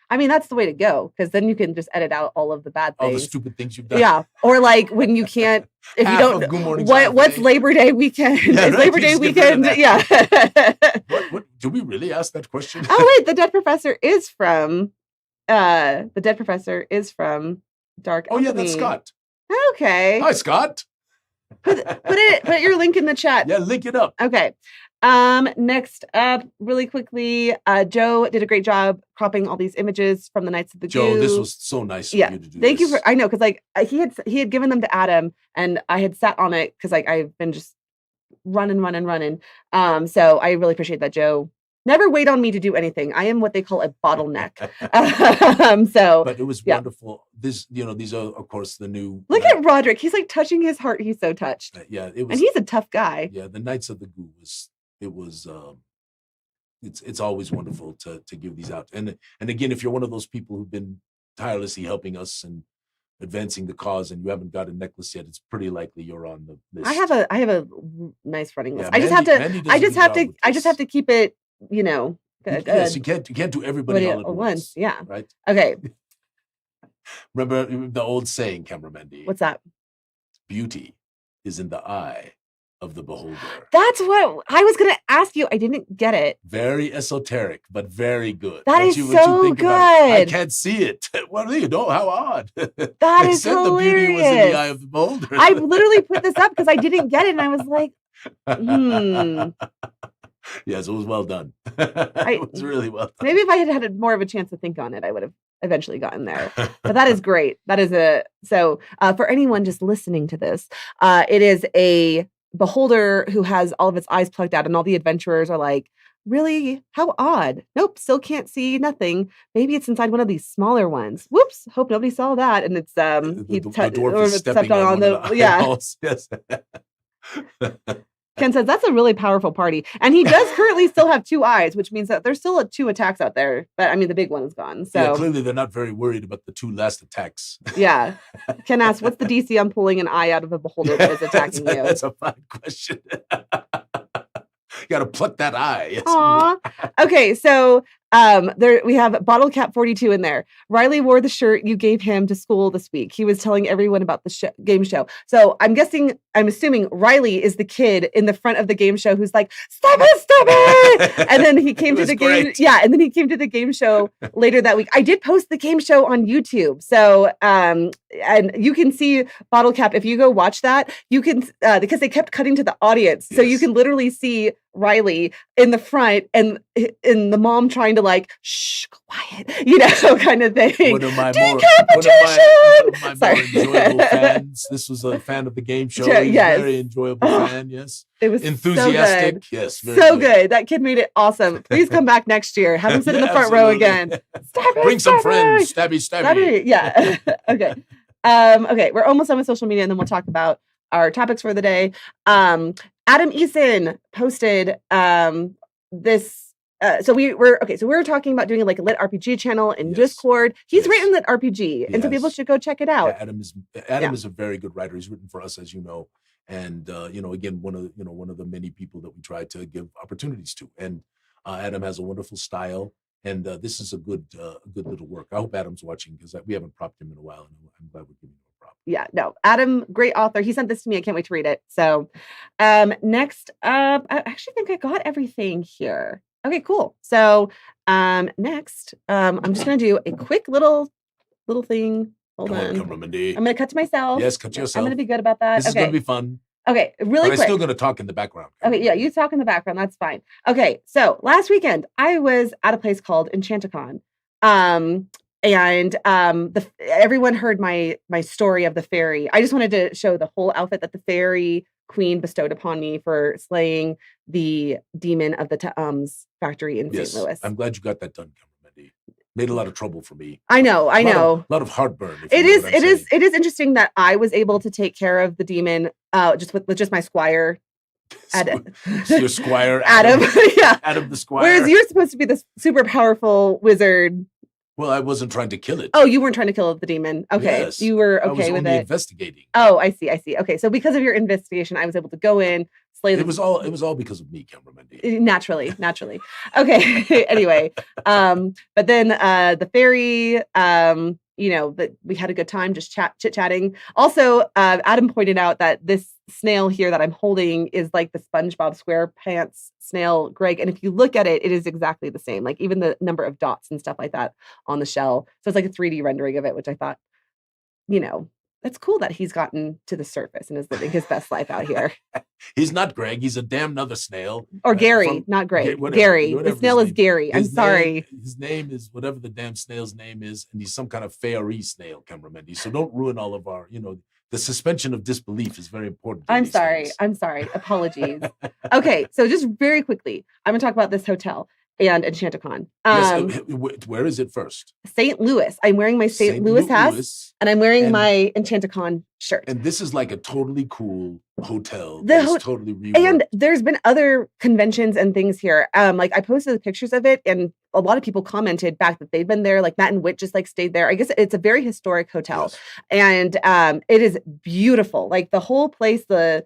I mean, that's the way to go, because then you can just edit out all of the bad things. All the stupid things you've done. Yeah. Or like when you can't, if you don't, what's Labor Day weekend? Yeah, is right? Labor Day weekend? Yeah. What? Do we really ask that question? Oh, wait. The Dead Professor is from Dark Oh, yeah, Alchemy. that's Scott. Okay. Hi, Scott. Put your link in the chat. Yeah, link it up. Okay. Next up, really quickly, Joe did a great job cropping all these images from the Knights of the Goo. Joe, this was so nice of you to do Thank this. you I know, because like he had given them to Adam, and I had sat on it because like I've been just running. So I really appreciate that, Joe. Never wait on me to do anything. I am what they call a bottleneck. But it was wonderful. These are of course the new. Look at Roderick. He's like touching his heart. He's so touched. Yeah, it was, and he's a tough guy. Yeah, the Knights of the Goo it's always wonderful to give these out. And again, if you're one of those people who've been tirelessly helping us and advancing the cause, and you haven't got a necklace yet, it's pretty likely you're on the list. I have a nice running list. Yeah, I just have to keep it. Good. Yes, you can't do everybody all at once. Yeah. Right. Okay. Remember the old saying, Cameramendi? What's that? Beauty is in the eye of the beholder. That's what I was going to ask you. I didn't get it. Very esoteric, but very good. That is so good. I can't see it. What do you know? How odd. That is hilarious. The beauty was in the eye of the beholder. I literally put this up because I didn't get it, and I was like, Yes, it was well done. It was really well done. Maybe if I had more of a chance to think on it, I would have eventually gotten there. But that is great. That is for anyone just listening to this, it is a beholder who has all of its eyes plugged out, and all the adventurers are like, really? How odd. Nope, still can't see nothing. Maybe it's inside one of these smaller ones. Whoops, hope nobody saw that. And it's the dwarf is stepping on the eyeballs. Yes. Ken says that's a really powerful party, and he does currently still have 2 eyes, which means that there's still 2 attacks out there. But I mean, the big one is gone. So yeah, clearly they're not very worried about the 2 last attacks. Yeah. Ken asks, "What's the DC on pulling an eye out of a beholder that is attacking you?" That's a fine question. You got to pluck that eye. Yes. Aww. Okay, so there we have Bottle Cap 42 in there. Riley wore the shirt you gave him to school this week. He was telling everyone about the game show. So I'm assuming Riley is the kid in the front of the game show who's like, stop it. And then he came to the game. Yeah. And then he came to the game show later that week. I did post the game show on YouTube. So, and you can see Bottle Cap. If you go watch that, you can, because they kept cutting to the audience. So you can literally see Riley in the front and the mom trying to like, shh, quiet, kind of thing. One of my more enjoyable fans. This was a fan of the game show. Yes. Very enjoyable fan. Yes. It was enthusiastic. So yes. So good. That kid made it awesome. Please come back next year. Have him sit in the front row again. Bring some friends. Stabby. Yeah. Okay. Okay. We're almost done with social media, and then we'll talk about our topics for the day. Adam Eason posted this. So we were talking about doing like a lit RPG channel in Discord. He's written lit RPG, and so people should go check it out. Yeah, Adam is a very good writer. He's written for us, as you know, and again, one of the many people that we try to give opportunities to. And Adam has a wonderful style, and this is a good little work. I hope Adam's watching because we haven't propped him in a while, and I'm glad we're giving him a prop. Yeah, no, Adam, great author. He sent this to me. I can't wait to read it. So, next up, I actually think I got everything here. Okay, cool. So, next, I'm just gonna do a quick little thing. Hold on. I'm gonna cut to myself. Yes, cut yourself. I'm gonna be good about that. This is gonna be fun. Okay, really quick. I'm still gonna talk in the background. Okay, yeah, you talk in the background. That's fine. Okay, so last weekend I was at a place called Enchanticon. And everyone heard my story of the fairy. I just wanted to show the whole outfit that the fairy queen bestowed upon me for slaying the demon of the Ta'ums factory in St. Louis. I'm glad you got that done, Cameron. Made a lot of trouble for me. I know. A lot of heartburn. It is interesting that I was able to take care of the demon just with just my squire. Your squire, Adam. Yeah. Adam the squire. Whereas you're supposed to be this super powerful wizard. Well, I wasn't trying to kill it. Oh, you weren't trying to kill the demon. Okay. Yes. You were okay with it. Investigating. Oh, I see. Okay. So because of your investigation, I was able to go in, slay the It was all because of me, Cameron. naturally. Okay. Anyway, but then the fairy, that we had a good time just chit-chatting. Also, Adam pointed out that this snail here that I'm holding is like the SpongeBob SquarePants snail, Greg. And if you look at it, it is exactly the same. Like even the number of dots and stuff like that on the shell. So it's like a 3D rendering of it, which I thought, that's cool that he's gotten to the surface and is living his best life out here. He's not Greg. He's a damn another snail. Or Gary, not Greg. Gary. The snail is Gary. I'm sorry. His name is whatever the damn snail's name is, and he's some kind of fairy snail, cameraman. So don't ruin all of our, the suspension of disbelief is very important. I'm sorry. Apologies. Okay, so just very quickly, I'm going to talk about this hotel and Enchanticon. Yes, where is it first? St. Louis. I'm wearing my St. Louis hat, and I'm wearing my Enchanticon shirt. And this is like a totally cool hotel. Totally reworked. And there's been other conventions and things here. Like I posted the pictures of it, and a lot of people commented back that they've been there. Like Matt and Whit just like stayed there. I guess it's a very historic hotel, and it is beautiful. Like the whole place, it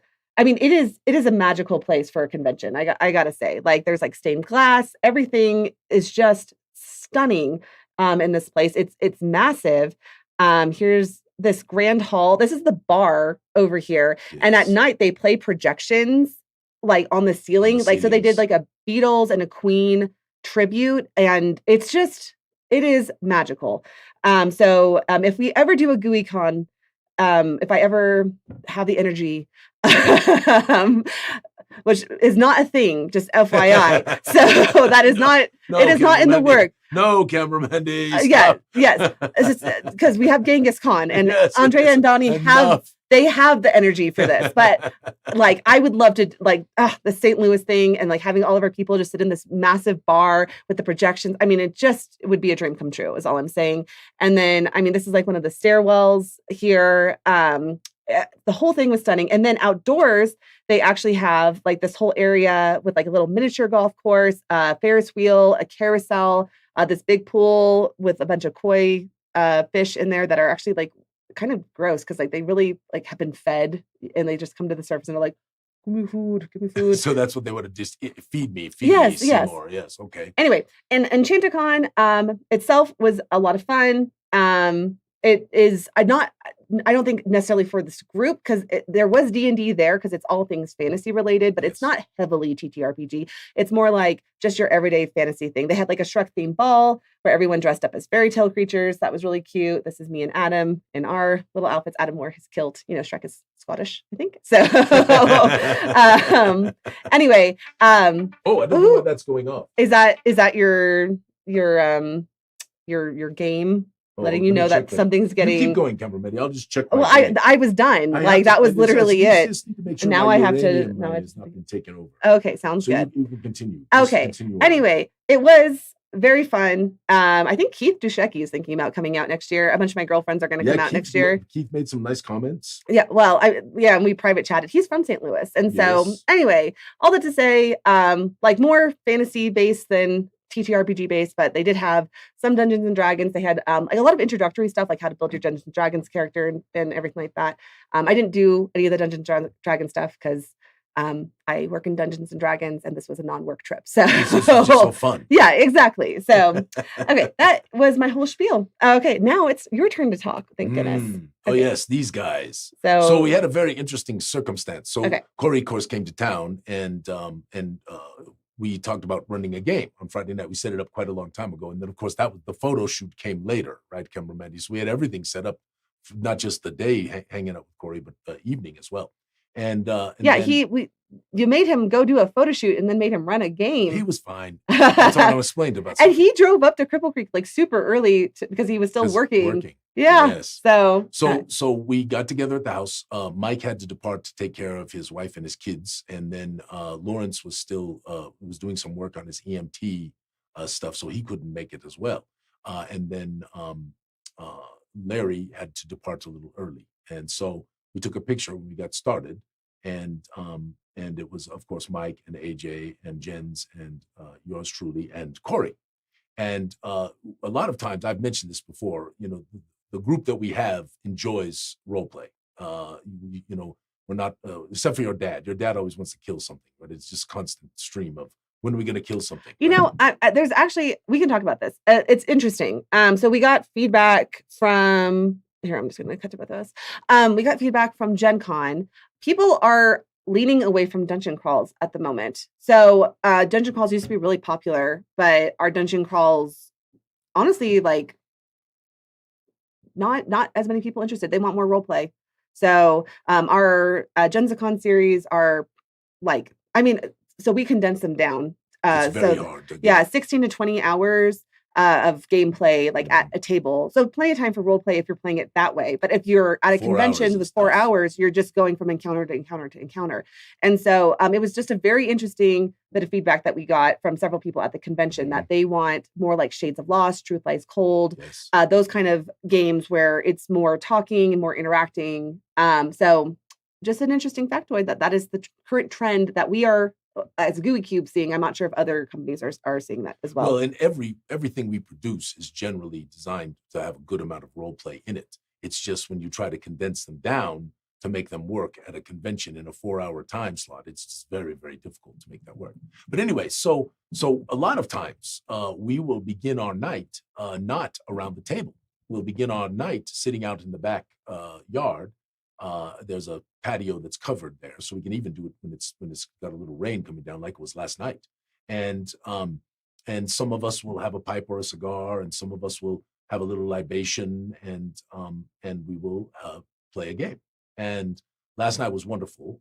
is a magical place for a convention. I gotta say, like there's like stained glass, everything is just stunning in this place. It's massive. Here's this grand hall. This is the bar over here. Yes. And at night they play projections like on the ceiling. So they did like a Beatles and a Queen tribute, and it is magical. So if we ever do a GooeyCon, if I ever have the energy, which is not a thing, just FYI. So that is not, it is not in the work. No, cameraman. Yes. Because we have Genghis Khan and Andrea and Donnie have the energy for this. But like, I would love to the St. Louis thing and like having all of our people just sit in this massive bar with the projections. I mean, it would be a dream come true is all I'm saying. And then, this is like one of the stairwells here. The whole thing was stunning. And then outdoors, they actually have like this whole area with like a little miniature golf course, Ferris wheel, a carousel, this big pool with a bunch of koi fish in there that are actually like kind of gross because like they really like have been fed and they just come to the surface and they're like, give me food. So that's what they would have just feed me more. Yes. Okay. Anyway, and Enchanticon itself was a lot of fun. It is I don't think necessarily for this group because there was D&D there because it's all things fantasy related, but it's not heavily TTRPG. It's more like just your everyday fantasy thing. They had like a Shrek themed ball where everyone dressed up as fairy tale creatures. That was really cute. This is me and Adam in our little outfits. Adam wore his kilt. Shrek is Scottish, I think. So anyway. I don't know what that's going on. Is that your game? Letting you know that something's getting. You keep going, cameraman. I'll just check. Well, I was done. That was literally it. Sure now I have to. Now it's not been taken over. Okay, sounds good. You can continue. Okay. Anyway, it was very fun. I think Keith Dushecki is thinking about coming out next year. A bunch of my girlfriends are going to come out next year. Keith made some nice comments. Yeah. Well, and we private chatted. He's from St. Louis, and so anyway, all that to say, like more fantasy based than TTRPG based, but they did have some Dungeons and Dragons. They had like a lot of introductory stuff, like how to build your Dungeons and Dragons character and everything like that. I didn't do any of the Dungeons and Dragons stuff because I work in Dungeons and Dragons, and this was a non-work trip. So this is just so fun. Yeah, exactly. So okay, that was my whole spiel. Okay, now it's your turn to talk. Thank goodness. Okay. Oh yes, these guys. So we had a very interesting circumstance. So Corey, of course, came to town, and we talked about running a game on Friday night. We set it up quite a long time ago. And then, of course, the photo shoot came later, right, cameraman? So we had everything set up, not just the day hanging out with Corey, but the evening as well. You made him go do a photo shoot and then made him run a game. He was fine. That's what I was explained about. And he drove up to Cripple Creek like super early because he was still working. Yeah. Yes. So we got together at the house. Mike had to depart to take care of his wife and his kids, and then Lawrence was still was doing some work on his EMT stuff, so he couldn't make it as well. And then Larry had to depart a little early, and so we took a picture when we got started, and it was, of course, Mike and AJ and Jens and yours truly and Corey. And a lot of times, I've mentioned this before, the group that we have enjoys role play. We're not, except for your dad. Your dad always wants to kill something, but it's just constant stream of When are we going to kill something? You know, there's actually, we can talk about this. It's interesting. So we got feedback from, here, I'm just going to cut to both of us. We got feedback from Gen Con. People are leaning away from dungeon crawls at the moment. So dungeon crawls used to be really popular, but our dungeon crawls, honestly, like not as many people interested. They want more role play. So our Gensicon series are like, I mean, so we condense them down. It's very hard to yeah, 16 to 20 hours of gameplay, like at a table. So plenty of time for role play if you're playing it that way. But if you're at a convention with 4 hours, you're just going from encounter to encounter to encounter. And so it was just a very interesting bit of feedback that we got from several people at the convention that they want more like Shades of Lost, Truth Lies Cold, those kind of games where it's more talking and more interacting. So just an interesting factoid that is the current trend that we are, as Gooey Cube, seeing. I'm not sure if other companies are seeing that as well. Well, and everything we produce is generally designed to have a good amount of role play in it. It's just when you try to condense them down to make them work at a convention in a 4-hour time slot, it's just very, very difficult to make that work. But anyway, so a lot of times we will begin our night not around the table. We'll begin our night sitting out in the back yard. There's a patio that's covered there, so we can even do it when it's got a little rain coming down, like it was last night. And some of us will have a pipe or a cigar, and some of us will have a little libation, and we will play a game. And last night was wonderful.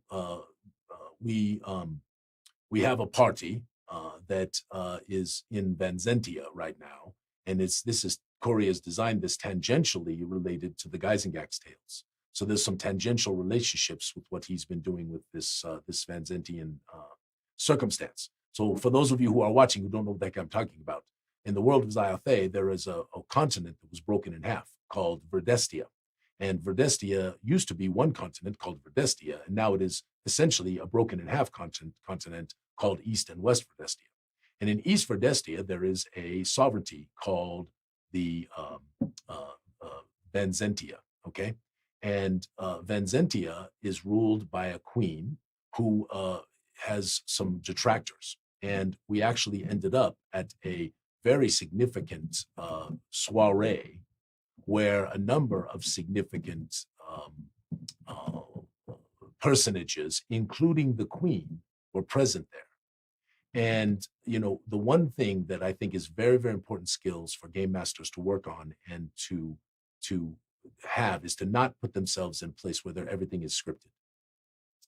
We have a party that is in Vanzentia right now, and Corey has designed this tangentially related to the Geisengax tales. So there's some tangential relationships with what he's been doing with this Vanzentian circumstance. So for those of you who are watching who don't know what the heck I'm talking about, in the world of Zyathè, there is a continent that was broken in half called Verdestia. And Verdestia used to be one continent called Verdestia, and now it is essentially a broken in half continent called East and West Verdestia. And in East Verdestia, there is a sovereignty called the Vanzentia, okay? And Vanzentia is ruled by a queen who has some detractors. And we actually ended up at a very significant soiree where a number of significant personages, including the queen, were present there. And, you know, the one thing that I think is very, very important skills for game masters to work on and to have is to not put themselves in a place where everything is scripted.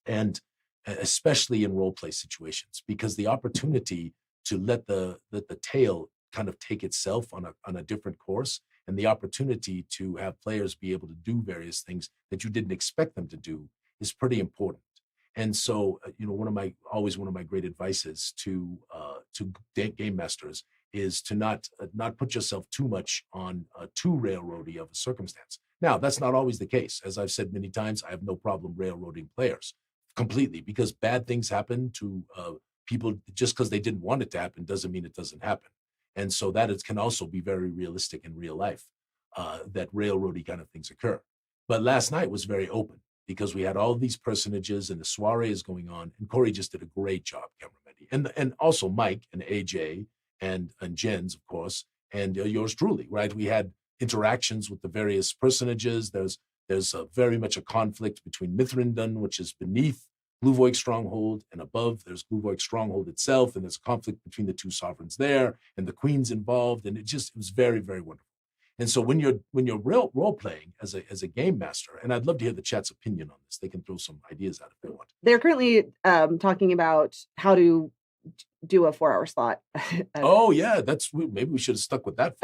And especially in role play situations, because the opportunity to let the tale kind of take itself on a different course, and the opportunity to have players be able to do various things that you didn't expect them to do is pretty important. And so, you know, one of my great advices to game masters is to not put yourself too much on too railroady of a circumstance. Now, that's not always the case. As I've said many times, I have no problem railroading players completely, because bad things happen to people. Just because they didn't want it to happen doesn't mean it doesn't happen. And so that can also be very realistic in real life, that railroady kind of things occur. But last night was very open because we had all these personages and the soiree is going on. And Corey just did a great job, Cameron, and also Mike and AJ and Jens, of course, and yours truly, right? We had interactions with the various personages. There's very much a conflict between Mithrindan, which is beneath Gluvoig Stronghold, and above there's Gluvoig Stronghold itself, and there's a conflict between the two sovereigns there, and the queen's involved, and it was very, very wonderful. And so when you're role playing as a game master, and I'd love to hear the chat's opinion on this. They can throw some ideas out if they want. They're currently talking about how to do a 4-hour slot. Oh yeah, maybe we should have stuck with that.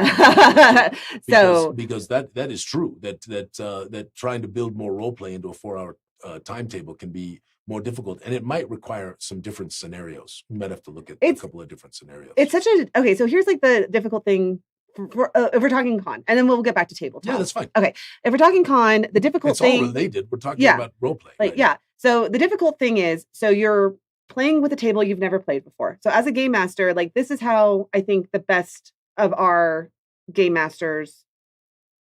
Because that is true. That trying to build more role play into a 4-hour timetable can be more difficult, and it might require some different scenarios. We might have to look at a couple of different scenarios. It's okay. So here's like the difficult thing. If we're talking con, and then we'll get back to tabletop. Yeah, that's fine. Okay, if we're talking con, the difficult thing. It's all related. We're talking about role play. Like, right? Yeah. So the difficult thing is, so you're playing with a table you've never played before. So as a game master, like this is how I think the best of our game masters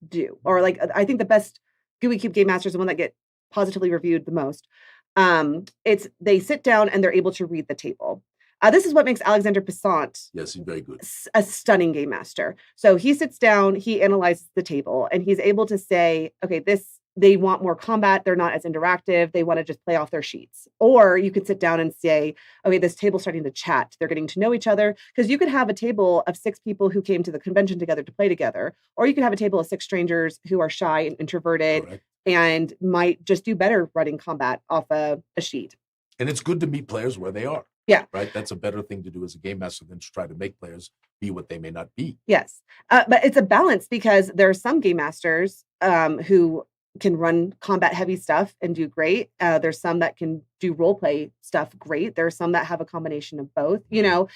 do, or like I think the best Gooey Cube game masters, the one that get positively reviewed the most. They sit down and they're able to read the table. This is what makes Alexander Pissant Yes, he's very good. a stunning game master. So he sits down, he analyzes the table, and he's able to say, okay, they want more combat. They're not as interactive. They want to just play off their sheets. Or you could sit down and say, okay, this table's starting to chat. They're getting to know each other. Because you could have a table of 6 people who came to the convention together to play together. Or you could have a table of 6 strangers who are shy and introverted and might just do better running combat off a sheet. And it's good to meet players where they are. Yeah. Right. That's a better thing to do as a game master than to try to make players be what they may not be. Yes. But it's a balance because there are some game masters who can run combat heavy stuff and do great. There's some that can do role play stuff great. There are some that have a combination of both, you know.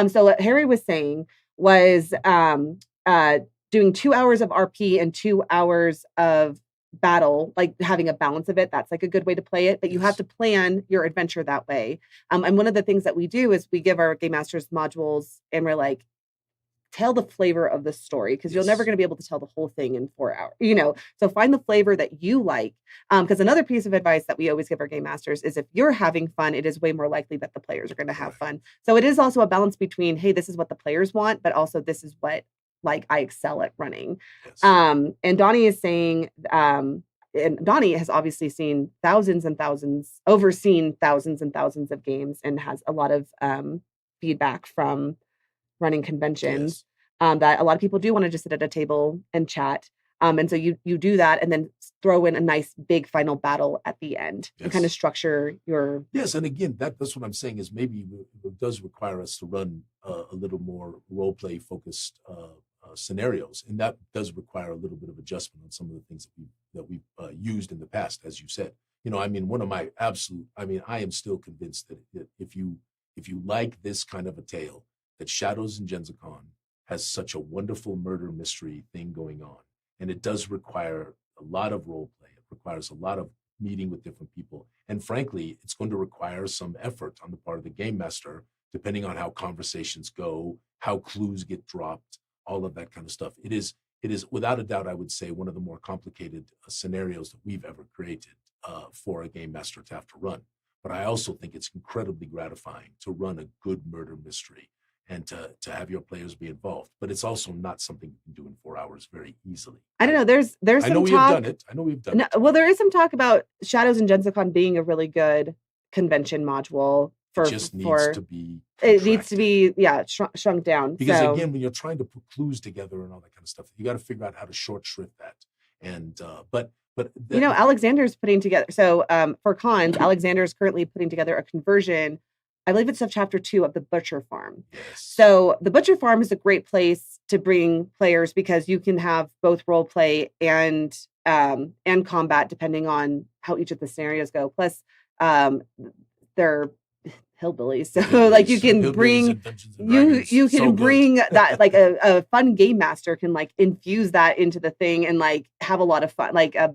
So what Harry was saying was doing 2 hours of RP and 2 hours of battle, like having a balance of it. That's like a good way to play it, but you have to plan your adventure that way. And one of the things that we do is we give our game masters modules and we're like, tell the flavor of the story, because you're never going to be able to tell the whole thing in 4 hours, you know. So find the flavor that you like. Because another piece of advice that we always give our game masters is if you're having fun, it is way more likely that the players are going to have fun. So it is also a balance between, hey, this is what the players want, but also this is what like I excel at running. And Donnie is saying, and Donnie has obviously seen thousands and thousands, overseen thousands and thousands of games and has a lot of feedback from running conventions that a lot of people do want to just sit at a table and chat. And so you do that and then throw in a nice big final battle at the end and kind of structure your... Yes, and again, that's what I'm saying is maybe it does require us to run a little more role play focused scenarios, and that does require a little bit of adjustment on some of the things that we've used in the past, as you said. You know, I mean, one of my absolute, I mean, I am still convinced that if you like this kind of a tale, that Shadows and Gensicon has such a wonderful murder mystery thing going on, and it does require a lot of role play. It requires a lot of meeting with different people, and frankly, it's going to require some effort on the part of the game master, depending on how conversations go, how clues get dropped, all of that kind of stuff. It is without a doubt, I would say, one of the more complicated scenarios that we've ever created for a game master to have to run. But I also think it's incredibly gratifying to run a good murder mystery and to have your players be involved. But it's also not something you can do in 4 hours very easily. I don't know. There's I know some we've talk. done it. I know we've done it. Well, there is some talk about Shadows and Gensicon being a really good convention module. It just needs to be it needs to be shrunk down. Because again, when you're trying to put clues together and all that kind of stuff, you got to figure out how to short shrift that. And but you know, Alexander's putting together. So for cons, Alexander's currently putting together a conversion. I believe it's of chapter 2 of the Butcher Farm. Yes. So the Butcher Farm is a great place to bring players because you can have both role play and combat depending on how each of the scenarios go. Plus, they're hillbillies, so like you can bring you can bring that like a fun game master can like infuse that into the thing and like have a lot of fun, like a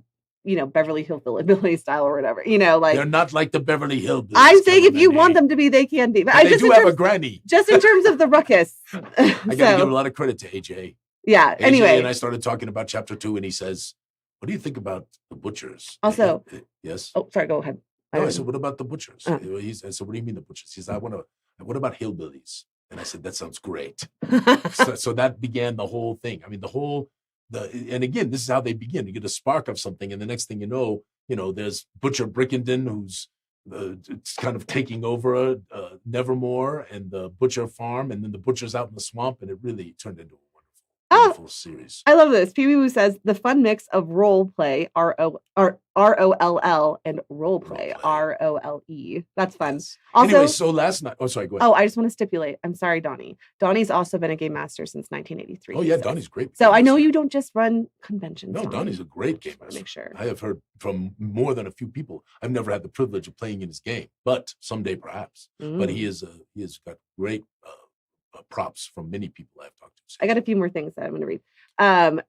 Beverly Hillbilly style or whatever, like they're not like the Beverly Hillbillies. I'm saying if you want them to be, they can be. But they do have a granny. Just in terms of the ruckus. I got to give a lot of credit to AJ. Yeah. AJ anyway, and I started talking about chapter 2, and he says, "What do you think about the butchers?" Also, yes. Oh, sorry. Go ahead. No, I said, "What about the butchers?" I said, "What do you mean the butchers?" He said, "What about hillbillies?" And I said, "That sounds great." so that began the whole thing. I mean, and again, this is how they begin. You get a spark of something, and the next thing you know, there's Butcher Brickenden, who's it's kind of taking over Nevermore and the Butcher Farm, and then the butchers out in the swamp, and it really turned into a wonderful series. I love this. Pee Wee says the fun mix of role play ROLL and role play ROLE. That's fun. Yes. Also, anyway, so last night. Oh, sorry. Go ahead. Oh, I just want to stipulate. I'm sorry, Donnie. Donnie's also been a game master since 1983. Oh yeah, Donnie's great. So I know you don't just run conventions. No, Donnie's a great game master. Make sure. I have heard from more than a few people. I've never had the privilege of playing in his game, but someday perhaps. But he has got great props from many people I've talked to. So. I got a few more things that I'm going to read.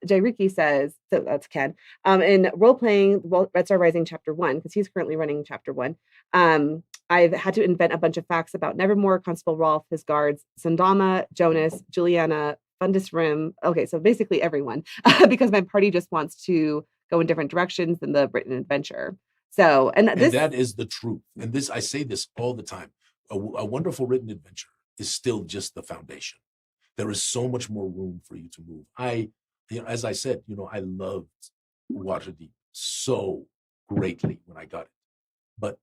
Jay Ricky says, so that's Ken, in role-playing Red Star Rising Chapter 1, because he's currently running Chapter 1, I've had to invent a bunch of facts about Nevermore, Constable Rolf, his guards, Sandama, Jonas, Juliana, Fundus Rim. Okay, so basically everyone, because my party just wants to go in different directions than the written adventure. So, and that is the truth. And this, I say this all the time. A wonderful written adventure is still just the foundation. There is so much more room for you to move. As I said, I loved Waterdeep so greatly when I got it,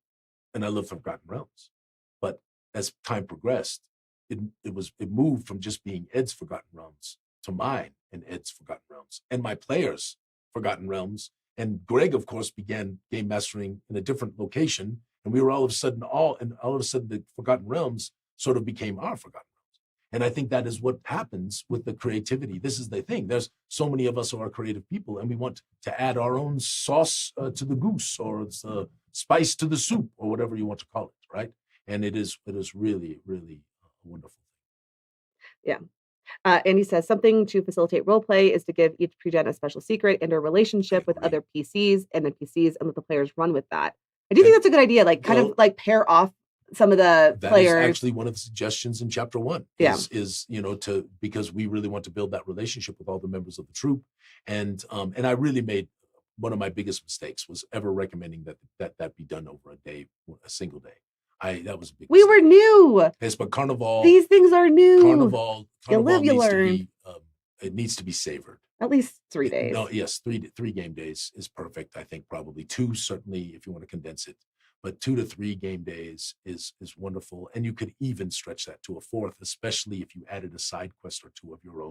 and I loved Forgotten Realms. But as time progressed, it moved from just being Ed's Forgotten Realms to mine and Ed's Forgotten Realms and my players' Forgotten Realms. And Greg, of course, began game mastering in a different location, and we were all of a sudden the Forgotten Realms sort of became our Forgotten Realms. And I think that is what happens with the creativity. This is the thing. There's so many of us who are creative people, and we want to add our own sauce to the goose, or the spice to the soup, or whatever you want to call it, right? And it is really, really wonderful. Yeah. And he says something to facilitate role play is to give each pre-gen a special secret and a relationship with other PCs and NPCs, and let the players run with that. I do think that's a good idea. Like kind of like pair off some of the players. That is actually one of the suggestions in chapter 1. Is because we really want to build that relationship with all the members of the troop. And I really made one of my biggest mistakes was ever recommending that be done over a single day. That was a big mistake. Were new. Yes, but Carnival. These things are new. Carnival you live, you learn. It needs to be savored. At least 3 days. No, yes, three game days is perfect. I think probably 2, certainly, if you want to condense it. But 2 to 3 game days is wonderful, and you could even stretch that to a 4th, especially if you added a side quest or 2 of your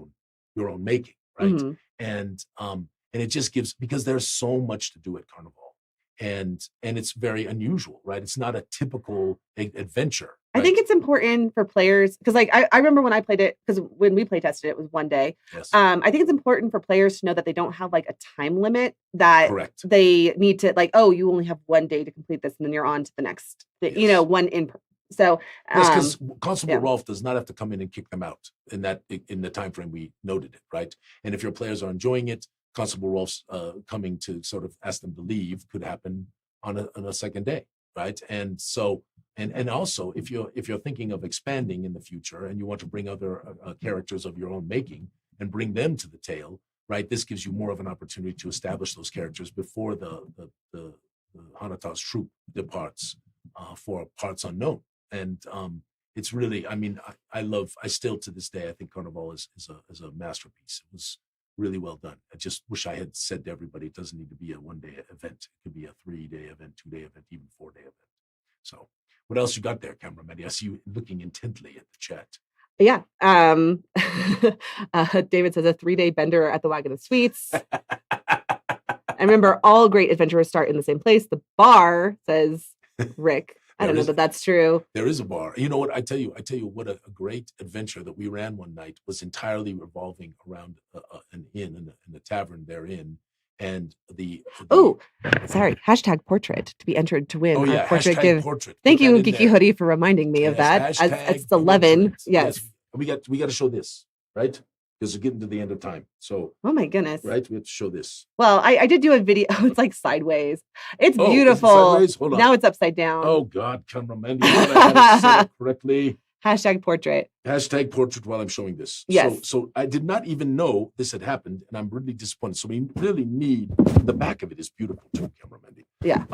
own making, right? Mm-hmm. And it just gives, because there's so much to do at Carnival. And it's very unusual, right? It's not a typical adventure. Right? I think it's important for players, because like I remember when I played it, because when we play tested it was 1 day. Yes. I think it's important for players to know that they don't have like a time limit, that Correct. They need to like, oh, you only have 1 day to complete this, and then you're on to the next, yes. one in. So because Constable Rolf does not have to come in and kick them out in the time frame we noted it, right? And if your players are enjoying it, Constable Rolf's coming to sort of ask them to leave could happen on a second day, right? And so, and also, if you're thinking of expanding in the future and you want to bring other characters of your own making and bring them to the tale, right? This gives you more of an opportunity to establish those characters before the Hanata's troop departs for parts unknown. And it's really, I mean, I still to this day, I think Carnival is a masterpiece. It was really well done. I just wish I had said to everybody, it doesn't need to be a 1-day event. It could be a 3-day event, 2-day event, even 4-day event. So what else you got there, cameraman? I see you looking intently at the chat. Yeah. David says a 3-day bender at the Wagon of Sweets. I remember all great adventurers start in the same place. The bar, says Rick. I don't know that that's true. There is a bar. You know what? I tell you what a great adventure that we ran one night was entirely revolving around an inn and the tavern therein. And sorry. Hashtag portrait to be entered to win. Oh yeah, portrait portrait. Thank you, Geeky Hoodie, for reminding me of that. It's 11. Portrait. Yes. We got to show this, right? Because we're getting to the end of time. So, oh my goodness. Right? We have to show this. Well, I did do a video. It's like sideways. It's beautiful. Is it sideways? Hold on. Now it's upside down. Oh God, cameraman. You know I had it set up correctly. Hashtag portrait. Hashtag portrait while I'm showing this. Yes. So I did not even know this had happened, and I'm really disappointed. So we really need, the back of it is beautiful too, cameraman. Yeah.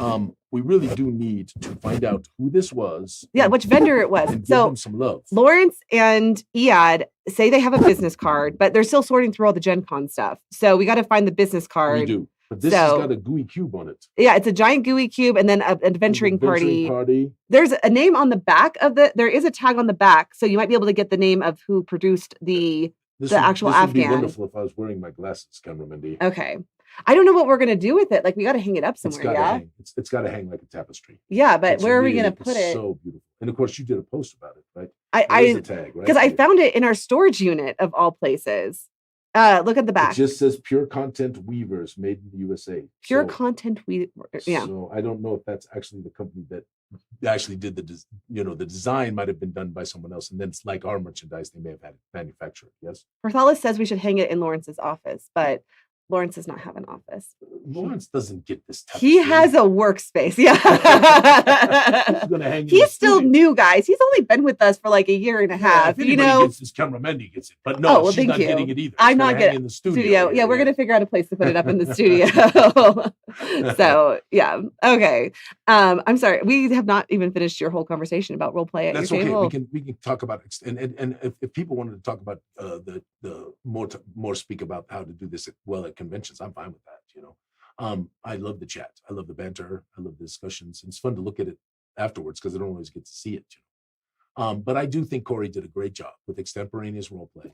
We really do need to find out who this was. Yeah, which vendor it was. And so give them some love. Lawrence and Iad say they have a business card, but they're still sorting through all the Gen Con stuff. So we got to find the business card. We do. But this has got a Gooey Cube on it. Yeah, it's a giant Gooey Cube, and then an adventuring party. There's a name on the back of there is a tag on the back, so you might be able to get the name of who produced the actual Afghan. This would be wonderful if I was wearing my glasses, cameraman D. Okay. I don't know what we're going to do with it. Like, we got to hang it up somewhere, It's got to hang like a tapestry. Yeah, but where are we going to put it? So beautiful. And of course, you did a post about it, right? The tag, right? Because I found it in our storage unit of all places. Look at the back. It just says Pure Content Weavers, made in the USA. Pure Content Weavers. Yeah. So I don't know if that's actually the company that actually did the design might have been done by someone else, and then it's like our merchandise, they may have had it manufactured. Yes. Barthalis says we should hang it in Lawrence's office, but Lawrence does not have an office. Lawrence doesn't get this type He of thing. has a workspace. Yeah. He's gonna hang in the He's still studio. new, guys. He's only been with us for like a year and a half. If You anybody know, gets this, cameraman gets it. But no, she's thank not you. getting it either. I'm It's not gonna hang getting in the studio. studio. Yeah, we're gonna figure out a place to put it up in the studio. So yeah, okay. I'm sorry, we have not even finished your whole conversation about role play at That's your okay. table. We can talk about and if people wanted to talk about the more speak about how to do this at conventions, I'm fine with that. You know, I love the chat. I love the banter. I love the discussions. It's fun to look at it afterwards because I don't always get to see it. You know, but I do think Corey did a great job with extemporaneous role play,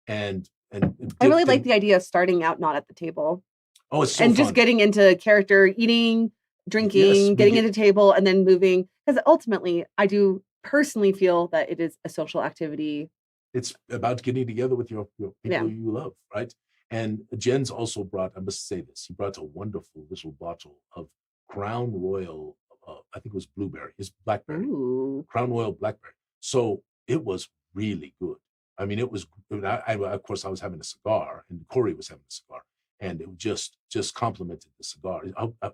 and I really like the idea of starting out not at the table. Oh, it's so and fun. just getting into character, eating, drinking, getting into table, and then moving. Because ultimately, I do personally feel that it is a social activity. It's about getting together with your people you love, right? And Jens also brought, I must say this, he brought a wonderful little bottle of Crown Royal, I think it was blueberry, it's blackberry. Ooh. Crown Royal blackberry. So it was really good. I mean, it was, of course, I was having a cigar and Corey was having a cigar. And it just complimented the cigar.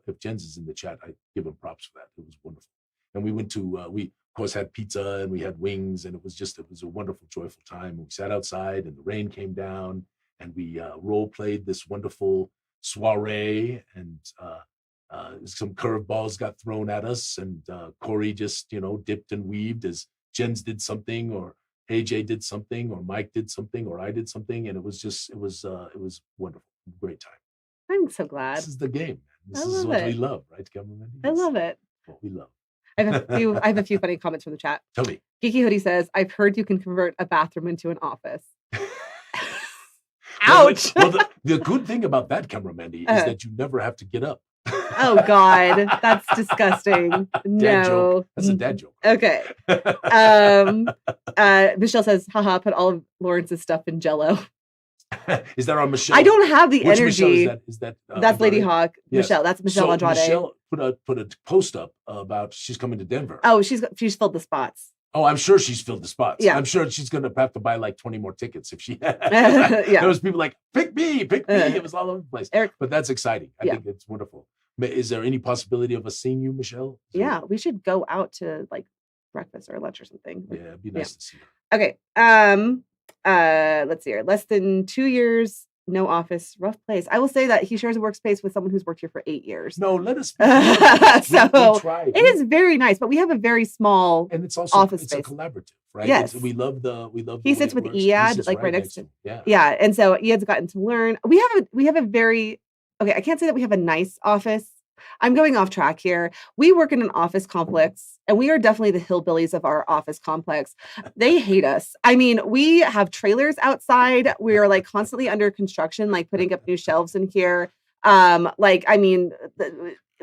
If Jens is in the chat, I give him props for that. It was wonderful. And we went to, we of course had pizza and we had wings, and it was a wonderful, joyful time. We sat outside and the rain came down, and we role played this wonderful soiree, and some curveballs got thrown at us, and Corey just, dipped and weaved as Jens did something, or AJ did something, or Mike did something, or I did something, and it was wonderful. Great time. I'm so glad. This is the game. This is what we love, right, cameraman? I love it. What we love. I have a few funny comments from the chat. Tell me. Geeky Hoodie says, "I've heard you can convert a bathroom into an office." Ouch. Well, the good thing about that, cameraman, is that you never have to get up. Oh God, that's disgusting. Dad joke. That's a dad joke. Okay. Michelle says, "Haha, put all of Lawrence's stuff in Jello." Is that on Michelle? I don't have the Which energy. Michelle is that? That's Lady Hawk. Yes. Michelle. That's Michelle Andrade. Michelle put a post up about she's coming to Denver. Oh, she's filled the spots. Oh, I'm sure she's filled the spots. Yeah. I'm sure she's going to have to buy like 20 more tickets if she. Yeah. There was people like, pick me. It was all over the place. Eric, but that's exciting. I think it's wonderful. Is there any possibility of us seeing you, Michelle? Yeah, we should go out to like breakfast or lunch or something. Yeah, it'd be nice to see her. Okay. Let's see here. Less than 2 years, no office, rough place. I will say that he shares a workspace with someone who's worked here for 8 years. No, let us. So it is very nice, but we have a very small and it's also office it's space. a collaborative, right? Yes, we love the. He sits with Ead like right next to him. Yeah, yeah, and so Ead's gotten to learn. We have a very I can't say that we have a nice office. I'm going off track here. We work in an office complex, and we are definitely the hillbillies of our office complex. They hate us. I mean, we have trailers outside. We are like constantly under construction, like putting up new shelves in here.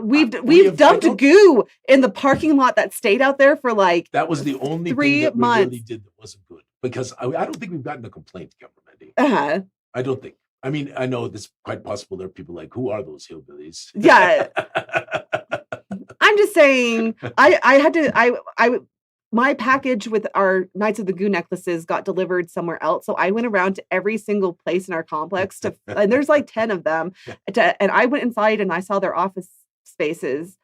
We've dumped goo in the parking lot that stayed out there for like that was the only 3 thing that months. We really did that wasn't good, because I don't think we've gotten a complaint, cameraman. I don't think. I mean, I know it's quite possible there are people like, who are those hillbillies? Yeah. I'm just saying, my package with our Knights of the Goo necklaces got delivered somewhere else. So I went around to every single place in our complex and there's like 10 of them. And I went inside and I saw their office spaces.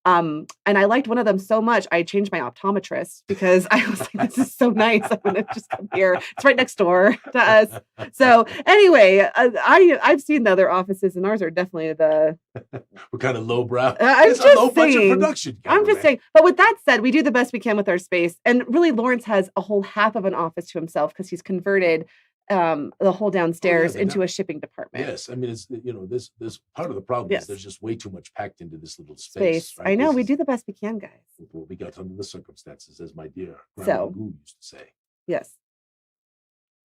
And I liked one of them so much, I changed my optometrist because I was like, this is so nice. I'm going to just come here. It's right next door to us. So anyway, I've seen the other offices and ours are definitely we're kind of lowbrow. It's a low budget production. I'm just saying. But with that said, we do the best we can with our space. And really, Lawrence has a whole half of an office to himself because he's converted the whole downstairs into a shipping department. Yes, I mean, it's this part of the problem is there's just way too much packed into this little space. Right? I know, we do the best we can, guys. What we got under the circumstances, as my dear Grandma Goo used to say. Yes.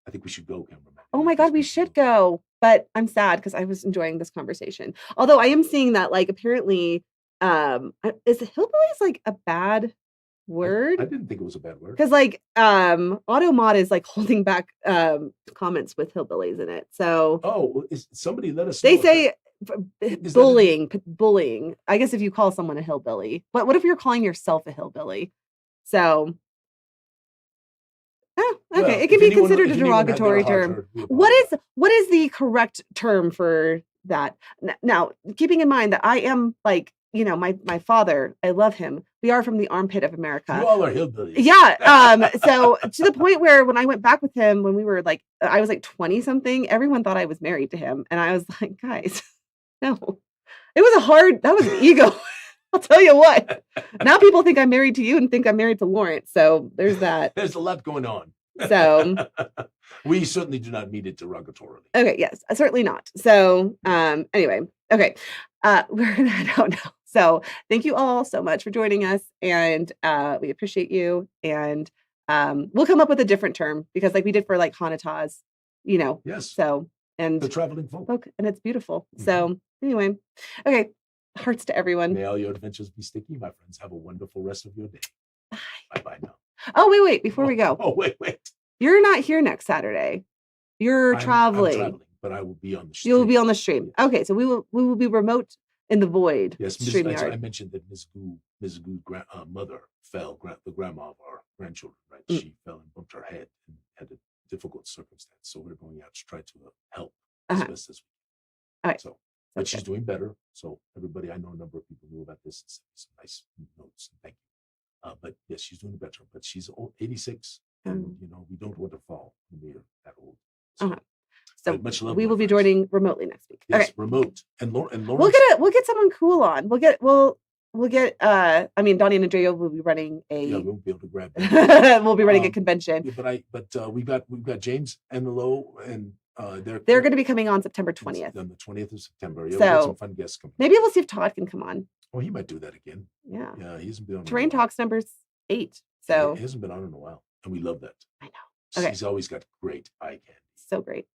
I think we should go, cameraman. Oh my God, we should go. But I'm sad because I was enjoying this conversation. Although I am seeing that, like, apparently, is hillbillies like a bad word? I didn't think it was a bad word. Because like Automod is like holding back comments with hillbillies in it. So somebody let us know. They say bullying. I guess if you call someone a hillbilly. But what if you're calling yourself a hillbilly? So okay, it can be considered a derogatory term. What is the correct term for that. Now, keeping in mind that I am like, my father, I love him. We are from the armpit of America. You all are hillbillies. Yeah. So to the point where when I went back with him, when we were like, I was like 20 something, everyone thought I was married to him. And I was like, guys, no, that was an ego. I'll tell you what. Now people think I'm married to you and think I'm married to Lawrence. So there's that. There's a lot going on. So we certainly do not mean it derogatorily. Okay, yes, certainly not. So anyway, okay. We're gonna head out now. So thank you all so much for joining us, and we appreciate you. And we'll come up with a different term because like we did for like Hanataz, Yes. So and the traveling folk. and it's beautiful. So anyway, okay. Hearts to everyone. May all your adventures be sticky, my friends. Have a wonderful rest of your day. Bye now. Oh, wait, before we go. Oh, wait. You're not here next Saturday. You're traveling. I'm traveling, but I will be on the stream. You'll be on the stream. Okay, so we will be remote in the void. Yes, I mentioned that Ms. Goo's mother fell, the grandma of our grandchildren, right? She fell and bumped her head and had a difficult circumstance. So we're going out to try to help as best as we can. All right. So, but she's doing better. So everybody, I know a number of people knew about this and sent me some nice notes. And thank you. But yes, she's doing better. But she's 86, and we don't want to fall when we're that old. So much love. We will be joining remotely next week. Yes, okay. Remote and Lauren. We'll get someone cool on. We'll get. I mean, Donnie and Andrea will be running a. Yeah, we'll be able to grab them. We'll be running a convention. Yeah, but we've got James and Lo and they're going to be coming on September 20th. On the 20th of September. Yeah, we'll get some fun guests coming. Maybe we'll see if Todd can come on. Oh, he might do that again. Yeah. Yeah, he hasn't been on. Terrain Talks number 8. So he hasn't been on in a while, and we love that. I know. Okay. He's always got great eye candy. So great.